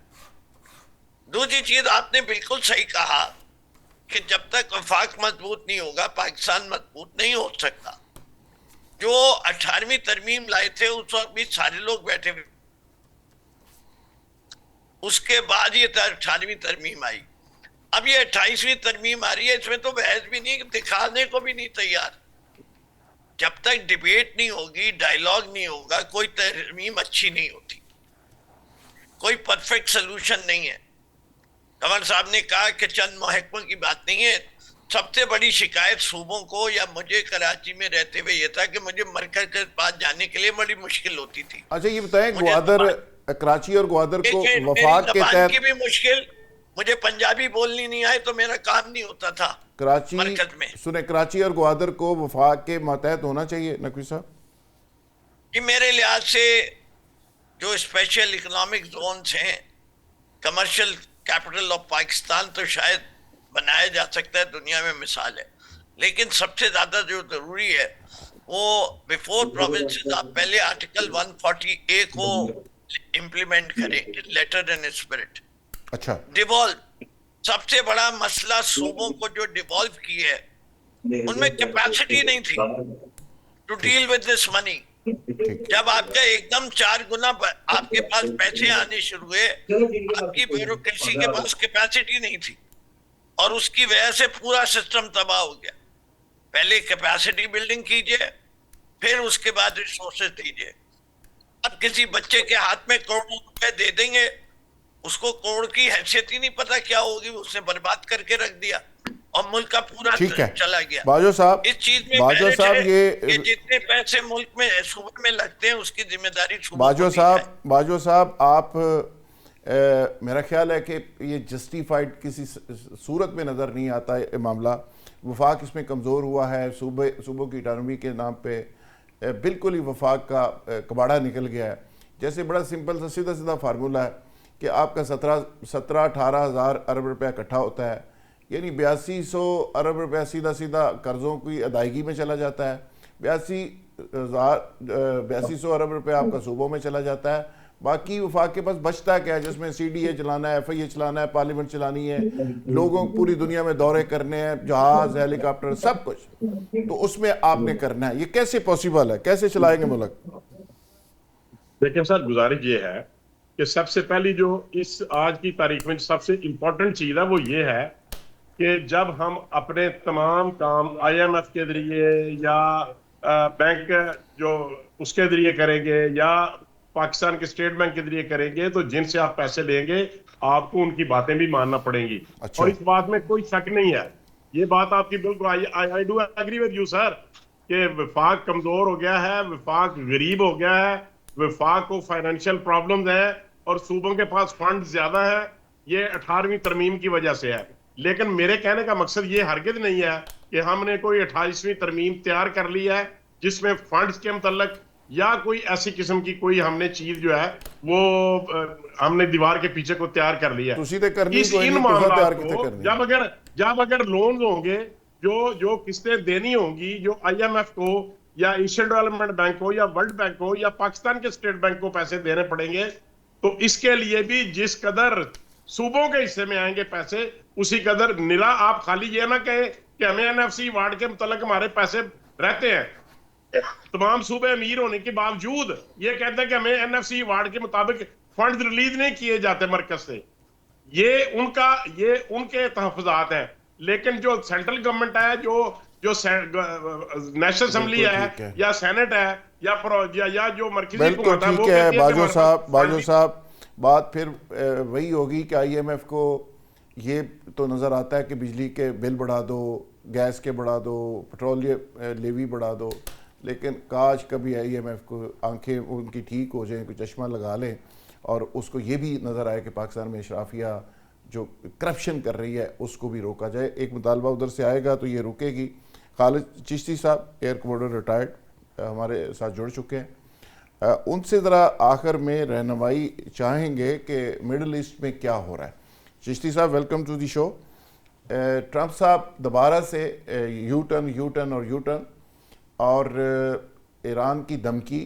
Speaker 4: दूसरी चीज, आपने बिल्कुल सही कहा कि जब तक वफाक मजबूत नहीं होगा पाकिस्तान मजबूत नहीं हो सकता। जो 18वीं तरमीम लाए थे उस वक्त भी सारे लोग बैठे हुए, उसके बाद ये 18वीं तरमीम आई, अब ये 28वीं तरमीम आ रही है, इसमें तो बहस भी नहीं, दिखाने को भी नहीं तैयार। जब तक डिबेट नहीं होगी, डायलॉग नहीं होगा, कोई तरमीम अच्छी नहीं होती, कोई परफेक्ट सोल्यूशन नहीं है। कमर साहब ने कहा कि चंद महकमों की बात नहीं है। सबसे बड़ी शिकायत सूबों को या मुझे कराची में रहते हुए ये था कि मुझे मरकज के पास जाने के लिए बड़ी मुश्किल होती थी।
Speaker 1: अच्छा ये बताएं, ग्वादर, कराची और ग्वादर को वफाक के तहत
Speaker 4: की भी मुश्किल, मुझे पंजाबी बोलनी नहीं आए तो मेरा काम नहीं होता था
Speaker 1: कराची
Speaker 4: मरकज में।
Speaker 1: सुने, कराची और ग्वादर को वफाक के मातहत होना चाहिए नकवी साहब?
Speaker 4: कि मेरे लिहाज से जो स्पेशल इकोनॉमिक जोन्स हैं, कमर्शियल कैपिटल ऑफ पाकिस्तान तो शायद बनाया जा सकता है, दुनिया में मिसाल है, लेकिन सबसे ज्यादा जो जरूरी है वो बिफोर प्रोविंसेस आप पहले आर्टिकल 140A को इम्प्लीमेंट करें, लेटर एंड स्पिरिट।
Speaker 1: अच्छा,
Speaker 4: डिवॉल्व, सबसे बड़ा मसला सूबों को जो डिवॉल्व की है उनमें कैपेसिटी नहीं थी to deal with this money. जब आपका एकदम 4 गुना आपके पास पैसे आने शुरू हुए, आपकी ब्यूरोक्रेसी के पास कैपेसिटी नहीं थी और उसकी वजह से पूरा सिस्टम तबाह हो गया। पहले कैपेसिटी बिल्डिंग कीजिए, फिर उसके बाद रिसोर्सेज दीजिए। अब किसी बच्चे के हाथ में करोड़ों रुपए दे देंगे, उसको करोड़ की हैसियत ही नहीं पता क्या होगी, उसने बर्बाद करके रख दिया और मुल्क का पूरा चला गया।
Speaker 1: बाजो साहब,
Speaker 4: इस चीज में
Speaker 1: बाजो साहब
Speaker 4: ये जितने पैसे मुल्क में सूबे में लगते हैं उसकी जिम्मेदारी
Speaker 1: बाजो साहब आप मेरा ख्याल है कि ये जस्टिफाइड किसी सूरत में नज़र नहीं आता है मामला। वफाक इसमें कमज़ोर हुआ है, सूबों की इकानमी के नाम पे बिल्कुल ही वफाक का कबाड़ा निकल गया है। जैसे बड़ा सिंपल सा सीधा सीधा फार्मूला है कि आपका 17-18 हज़ार अरब रुपया इकट्ठा होता है, यानी 8200 अरब रुपया सीधा सीधा कर्ज़ों की अदायगी में चला जाता है, 8200 अरब रुपया आपका सूबों में चला जाता है। बाकी वफाक के पास बचता क्या है, जिसमें CDA चलाना है, FIA चलाना है, पार्लियामेंट चलानी है, लोगों को पूरी दुनिया में दौरे करने हैं, जहाज, हेलीकॉप्टर, सब कुछ, तो उसमें आपने करना है। ये कैसे पॉसिबल है, कैसे चलाएंगे मुल्क?
Speaker 5: देखिए सर, गुजारिश ये है कि सबसे पहली जो इस आज की तारीख में सबसे इम्पोर्टेंट चीज़ है वो ये है कि जब हम अपने तमाम काम IMF के जरिए या बैंक जो उसके जरिए करेंगे या पाकिस्तान के स्टेट बैंक के जरिए करेंगे, तो जिनसे आप पैसे लेंगे आपको उनकी बातें भी मानना पड़ेंगी।
Speaker 1: अच्छा।
Speaker 5: और इस बात में कोई शक नहीं है, ये बात आपकी बिल्कुल I do agree with you sir कि वफाक कमजोर हो गया है, वफाक गरीब हो गया है, वफाक को फाइनेंशियल प्रॉब्लम्स है और सूबों के पास फंड ज्यादा है। ये 18वीं तरमीम की वजह से है। लेकिन मेरे कहने का मकसद ये हरगिज नहीं है कि हमने कोई 28वीं तरमीम तैयार कर ली है जिसमें फंड्स के मतलब या कोई ऐसी किस्म की कोई हमने चीज जो है वो हमने दीवार के पीछे को तैयार कर लिया है। इन मामलों को जब अगर लोन होंगे जो किस्तें देनी होंगी, जो IMF को या एशियन डेवलपमेंट बैंक को या वर्ल्ड बैंक को या पाकिस्तान के स्टेट बैंक को पैसे देने पड़ेंगे, तो इसके लिए भी जिस कदर सूबों के हिस्से में आएंगे पैसे, उसी कदर निरा आप खाली ये ना कहें कि हमें NFC वार्ड के मुतालिक हमारे पैसे रहते हैं। तमाम सूबे अमीर होने के बावजूद ये कहते हैं कि हमें NFC वार्ड के मुताबिक फंड रिलीज नहीं किए जाते मरकज से। ये उनके तहफुजात हैं। लेकिन जो सेंट्रल गवर्नमेंट है, जो नेशनल असेंबली है या सेनेट है या जो मरकजी
Speaker 1: बिल्कुल ठीक है बाजो साहब, बात फिर वही होगी कि IMF को ये तो नज़र आता है कि बिजली के बिल बढ़ा दो, गैस के बढ़ा दो, पेट्रोलियम लेवी बढ़ा दो, लेकिन काश कभी IMF को आंखें उनकी ठीक हो जाएं, कोई चश्मा लगा लें और उसको ये भी नज़र आया कि पाकिस्तान में अशराफिया जो करप्शन कर रही है उसको भी रोका जाए। एक मुतालबा उधर से आएगा तो ये रुकेगी। खालिद चिश्ती साहब एयर कमांडर रिटायर्ड हमारे साथ जुड़ चुके हैं, उनसे ज़रा आखिर में रहनुमाई चाहेंगे कि मिडल ईस्ट में क्या हो रहा है। चिश्ती साहब welcome to the show. Trump साहब दोबारा से यू टर्न और ईरान की धमकी,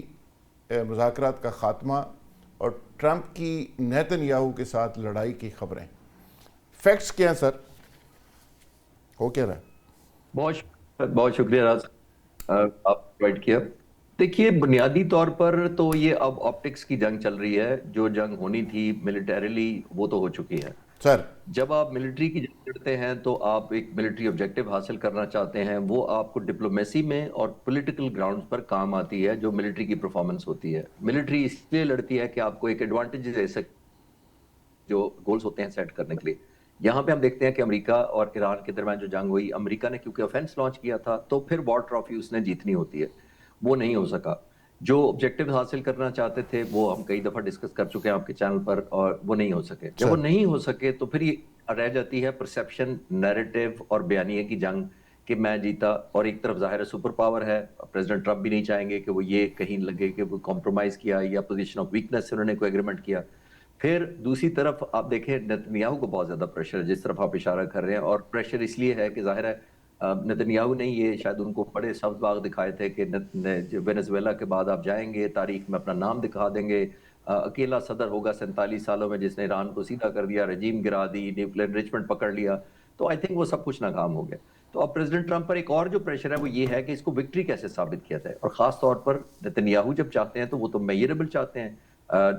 Speaker 1: मुज़ाकरात का ख़ात्मा और ट्रंप की नेतन्याहू के साथ लड़ाई की खबरें, फैक्ट्स क्या हैं सर, हो क्या रहा है?
Speaker 7: बहुत शुक्रिया राज, आप प्रोवाइड किया। देखिए, बुनियादी तौर पर तो ये अब ऑप्टिक्स की जंग चल रही है। जो जंग होनी थी मिलिटरीली वो तो हो चुकी है
Speaker 1: सर।
Speaker 7: जब आप मिलिट्री की जंग लड़ते हैं तो आप एक मिलिट्री ऑब्जेक्टिव हासिल करना चाहते हैं, वो आपको डिप्लोमेसी में और पॉलिटिकल ग्राउंड्स पर काम आती है। जो मिलिट्री की परफॉर्मेंस होती है, मिलिट्री इसलिए लड़ती है कि आपको एक एडवांटेज दे सके जो गोल्स होते हैं सेट करने के लिए। यहाँ पे हम देखते हैं कि अमेरिका और ईरान के दरमियान जो जंग हुई, अमेरिका ने क्योंकि ऑफेंस लॉन्च किया था तो फिर वॉर ट्रॉफी उसने जीतनी होती है, वो नहीं हो सका। जो ऑब्जेक्टिव हासिल करना चाहते थे वो हम कई दफा डिस्कस कर चुके हैं आपके चैनल पर, और वो नहीं हो सके। जब वो नहीं हो सके तो फिर ये रह जाती है परसेप्शन, नैरेटिव और बयानिए की जंग कि मैं जीता। और एक तरफ जाहिर है सुपर पावर है, प्रेसिडेंट ट्रंप भी नहीं चाहेंगे कि वो ये कहीं लगे कि वो कॉम्प्रोमाइज किया या पोजीशन ऑफ वीकनेस से उन्होंने कोई एग्रीमेंट किया। फिर दूसरी तरफ आप देखें नेतन्याहू को बहुत ज्यादा प्रेशर है, जिस तरफ आप इशारा कर रहे हैं। और प्रेशर इसलिए है कि जाहिर है नेतन्याहू ने ये शायद उनको बड़े सब्ज बाग दिखाए थे कि वेनेजुएला के बाद आप जाएंगे, तारीख में अपना नाम दिखा देंगे, अकेला सदर होगा 47 सालों में जिसने ईरान को सीधा कर दिया, रजीम गिरा दी, न्यूक्लियर एनरिचमेंट पकड़ लिया। तो आई थिंक वो सब कुछ नाकाम हो गया। तो अब प्रेसिडेंट ट्रंप पर एक और जो प्रेशर है वो ये है कि इसको विक्ट्री कैसे साबित किया जाए। और खास तौर पर नेतन्याहू जब चाहते हैं तो वो तो मेजरेबल चाहते हैं,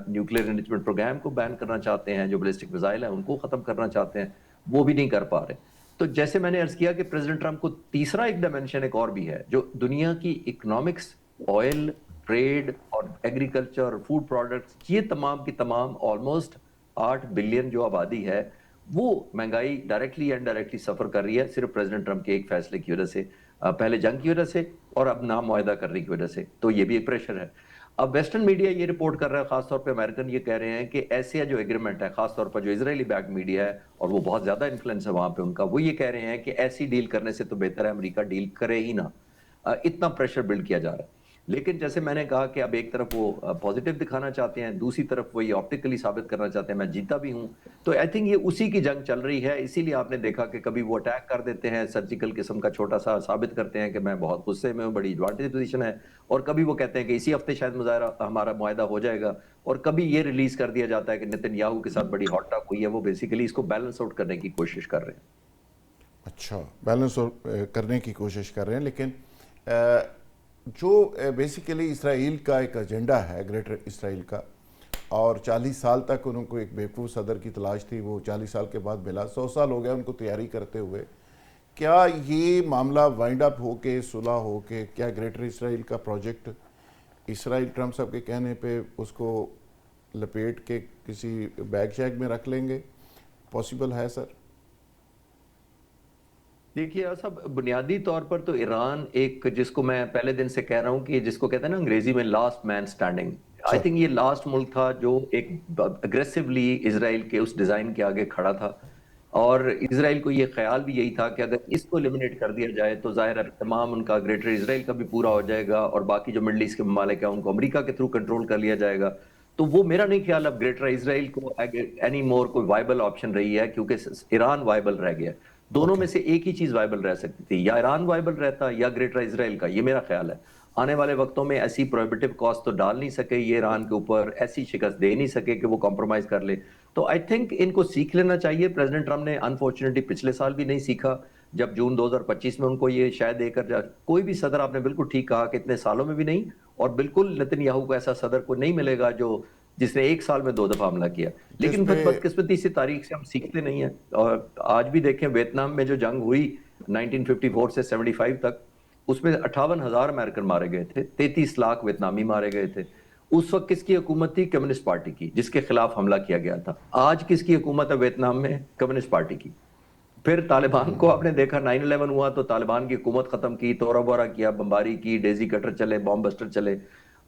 Speaker 7: न्यूक्लियर एनरिचमेंट प्रोग्राम को बैन करना चाहते हैं, जो बैलिस्टिक मिसाइल है उनको खत्म करना चाहते हैं, वो भी नहीं कर पा रहे। तो जैसे मैंने अर्ज किया कि प्रेसिडेंट ट्रंप को तीसरा एक डायमेंशन एक और भी है, जो दुनिया की इकोनॉमिक्स, ऑयल, ट्रेड और एग्रीकल्चर और फूड प्रोडक्ट्स, ये तमाम की तमाम ऑलमोस्ट 8 बिलियन जो आबादी है वो महंगाई डायरेक्टली या इनडायरेक्टली सफर कर रही है सिर्फ प्रेसिडेंट ट्रंप के एक फैसले की वजह से, पहले जंग की वजह से और अब नाम मुआहदा करने की वजह से। तो ये भी एक प्रेशर है। अब वेस्टर्न मीडिया ये रिपोर्ट कर रहा है, खासतौर पे अमेरिकन ये कह रहे हैं कि ऐसे जो एग्रीमेंट है, खासतौर पर जो इजरायली बैक्ड मीडिया है और वो बहुत ज्यादा इन्फ्लुएंस है वहां पे उनका, वो ये कह रहे हैं कि ऐसी डील करने से तो बेहतर है अमेरिका डील करे ही ना। इतना प्रेशर बिल्ड किया जा रहा है। लेकिन जैसे मैंने कहा कि अब एक तरफ वो पॉजिटिव दिखाना चाहते हैं, दूसरी तरफ वो ये ऑप्टिकली साबित करना चाहते हैं मैं जीता भी हूं। तो आई थिंक ये उसी की जंग चल रही है। इसीलिए आपने देखा कि कभी वो अटैक कर देते हैं, सर्जिकल किस्म का छोटा सा साबित करते हैं कि मैं बहुत गुस्से में हूं, बड़ी एडवांटेज पोजीशन है, और कभी वो कहते हैं कि इसी हफ्ते शायद मुजाहरा हमारा मुआहदा हो जाएगा, और कभी ये रिलीज कर दिया जाता है कि नेतन्याहू के साथ बड़ी हॉट टॉक हुई है। वो बेसिकली इसको बैलेंस आउट करने की कोशिश कर रहे हैं।
Speaker 1: अच्छा, बैलेंस करने की कोशिश कर रहे हैं। लेकिन जो बेसिकली इसराइल का एक एजेंडा है, ग्रेटर इसराइल का, और 40 साल तक उनको एक बेवकूफ़ सदर की तलाश थी, वो 40 साल के बाद मिला। 100 साल हो गया उनको तैयारी करते हुए। क्या ये मामला वाइंड अप हो के, सुलह हो के, क्या ग्रेटर इसराइल का प्रोजेक्ट इसराइल ट्रंप साहब के कहने पे उसको लपेट के किसी बैग शैग में रख लेंगे? पॉसिबल है सर?
Speaker 7: देखिए सब बुनियादी तौर पर तो ईरान एक, जिसको मैं पहले दिन से कह रहा हूं कि जिसको कहते हैं ना अंग्रेजी में last man standing, I think ये लास्ट मुल्क था जो एक अग्रेसिवली इसराइल के उस डिजाइन के आगे खड़ा था। और इसराइल को ये ख्याल भी यही था कि अगर इसको एलिमिनेट कर दिया जाए तो जाहिर है तमाम उनका ग्रेटर इसराइल का भी पूरा हो जाएगा, और बाकी जो मिडल ईस्ट के ममालिक है उनको अमेरिका के थ्रू कंट्रोल कर लिया जाएगा। तो वो मेरा नहीं ख्याल अब ग्रेटर इसराइल को एनी मोर कोई वाइबल ऑप्शन रही है, क्योंकि ईरान वाइबल रह गया। दोनों में से एक ही चीज वाइबल रह सकती थी, या ईरान वाइबल रहता या ग्रेटर इसराइल का, ये मेरा ख्याल है। आने वाले वक्तों में ऐसी प्रोहिबिटिव कॉस्ट तो डाल नहीं सके ये ईरान के ऊपर, ऐसी शिकस्त दे नहीं सके कि वो कॉम्प्रोमाइज कर ले। तो आई थिंक इनको सीख लेना चाहिए। प्रेसिडेंट ट्रंप ने अनफॉर्चुनेटली पिछले साल भी नहीं सीखा, जब जून 2025 में उनको ये शायद देकर कोई भी सदर, आपने बिल्कुल ठीक कहा कि इतने सालों में भी नहीं, और बिल्कुल नेतन्याहू को ऐसा सदर को नहीं मिलेगा जो जिसने एक साल में 2 दफा हमला किया। लेकिन फिर बदकिस्मती से तारीख से हम सीखते नहीं है। और आज भी देखें वियतनाम में जो जंग हुई 1954 से 75 तक, उसमें 58,000 अमेरिकन मारे गए थे, 33 लाख वियतनामी मारे गए थे। उस वक्त किसकी हुकूमत थी? कम्युनिस्ट पार्टी की, जिसके खिलाफ हमला किया गया था। आज किसकी हुकूमत है वियतनाम में? कम्युनिस्ट पार्टी की। फिर तालिबान को आपने देखा, 9/11 हुआ तो तालिबान की हुकूमत खत्म की, तोड़ा बोरा किया, बमबारी की, डेजी कटर चले, बॉम्ब बस्टर चले,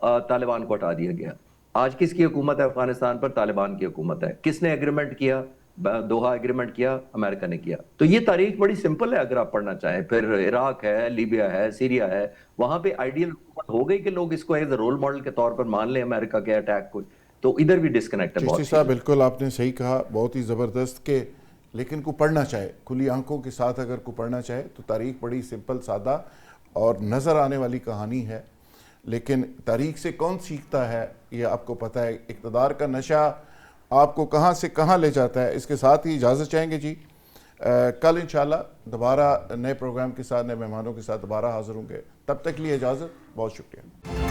Speaker 7: तालिबान को हटा दिया गया। आज किसकी हुकूमत है अफगानिस्तान पर? तालिबान की हुकूमत है। किसने एग्रीमेंट किया? दोहा एग्रीमेंट किया, अमेरिका ने किया। तो ये तारीख बड़ी सिंपल है अगर आप पढ़ना चाहें। फिर इराक है, लीबिया है, सीरिया है, वहां पे आइडियल हुकूमत हो गई कि लोग इसको एज रोल मॉडल के तौर पर मान लें अमेरिका के अटैक को। तो इधर भी डिस्कनेक्ट है।
Speaker 1: चिश्ती साहब बिल्कुल आपने सही कहा, बहुत ही ज़बरदस्त के, लेकिन को पढ़ना चाहे, खुली आंखों के साथ अगर को पढ़ना चाहे तो तारीख बड़ी सिंपल, सादा और नज़र आने वाली कहानी है। लेकिन तारीख से कौन सीखता है ये आपको पता है। इक़्तिदार का नशा आपको कहाँ से कहाँ ले जाता है। इसके साथ ही इजाज़त चाहेंगे जी। कल इंशाल्लाह दोबारा नए प्रोग्राम के साथ, नए मेहमानों के साथ दोबारा हाज़िर होंगे। तब तक के लिए इजाज़त, बहुत शुक्रिया।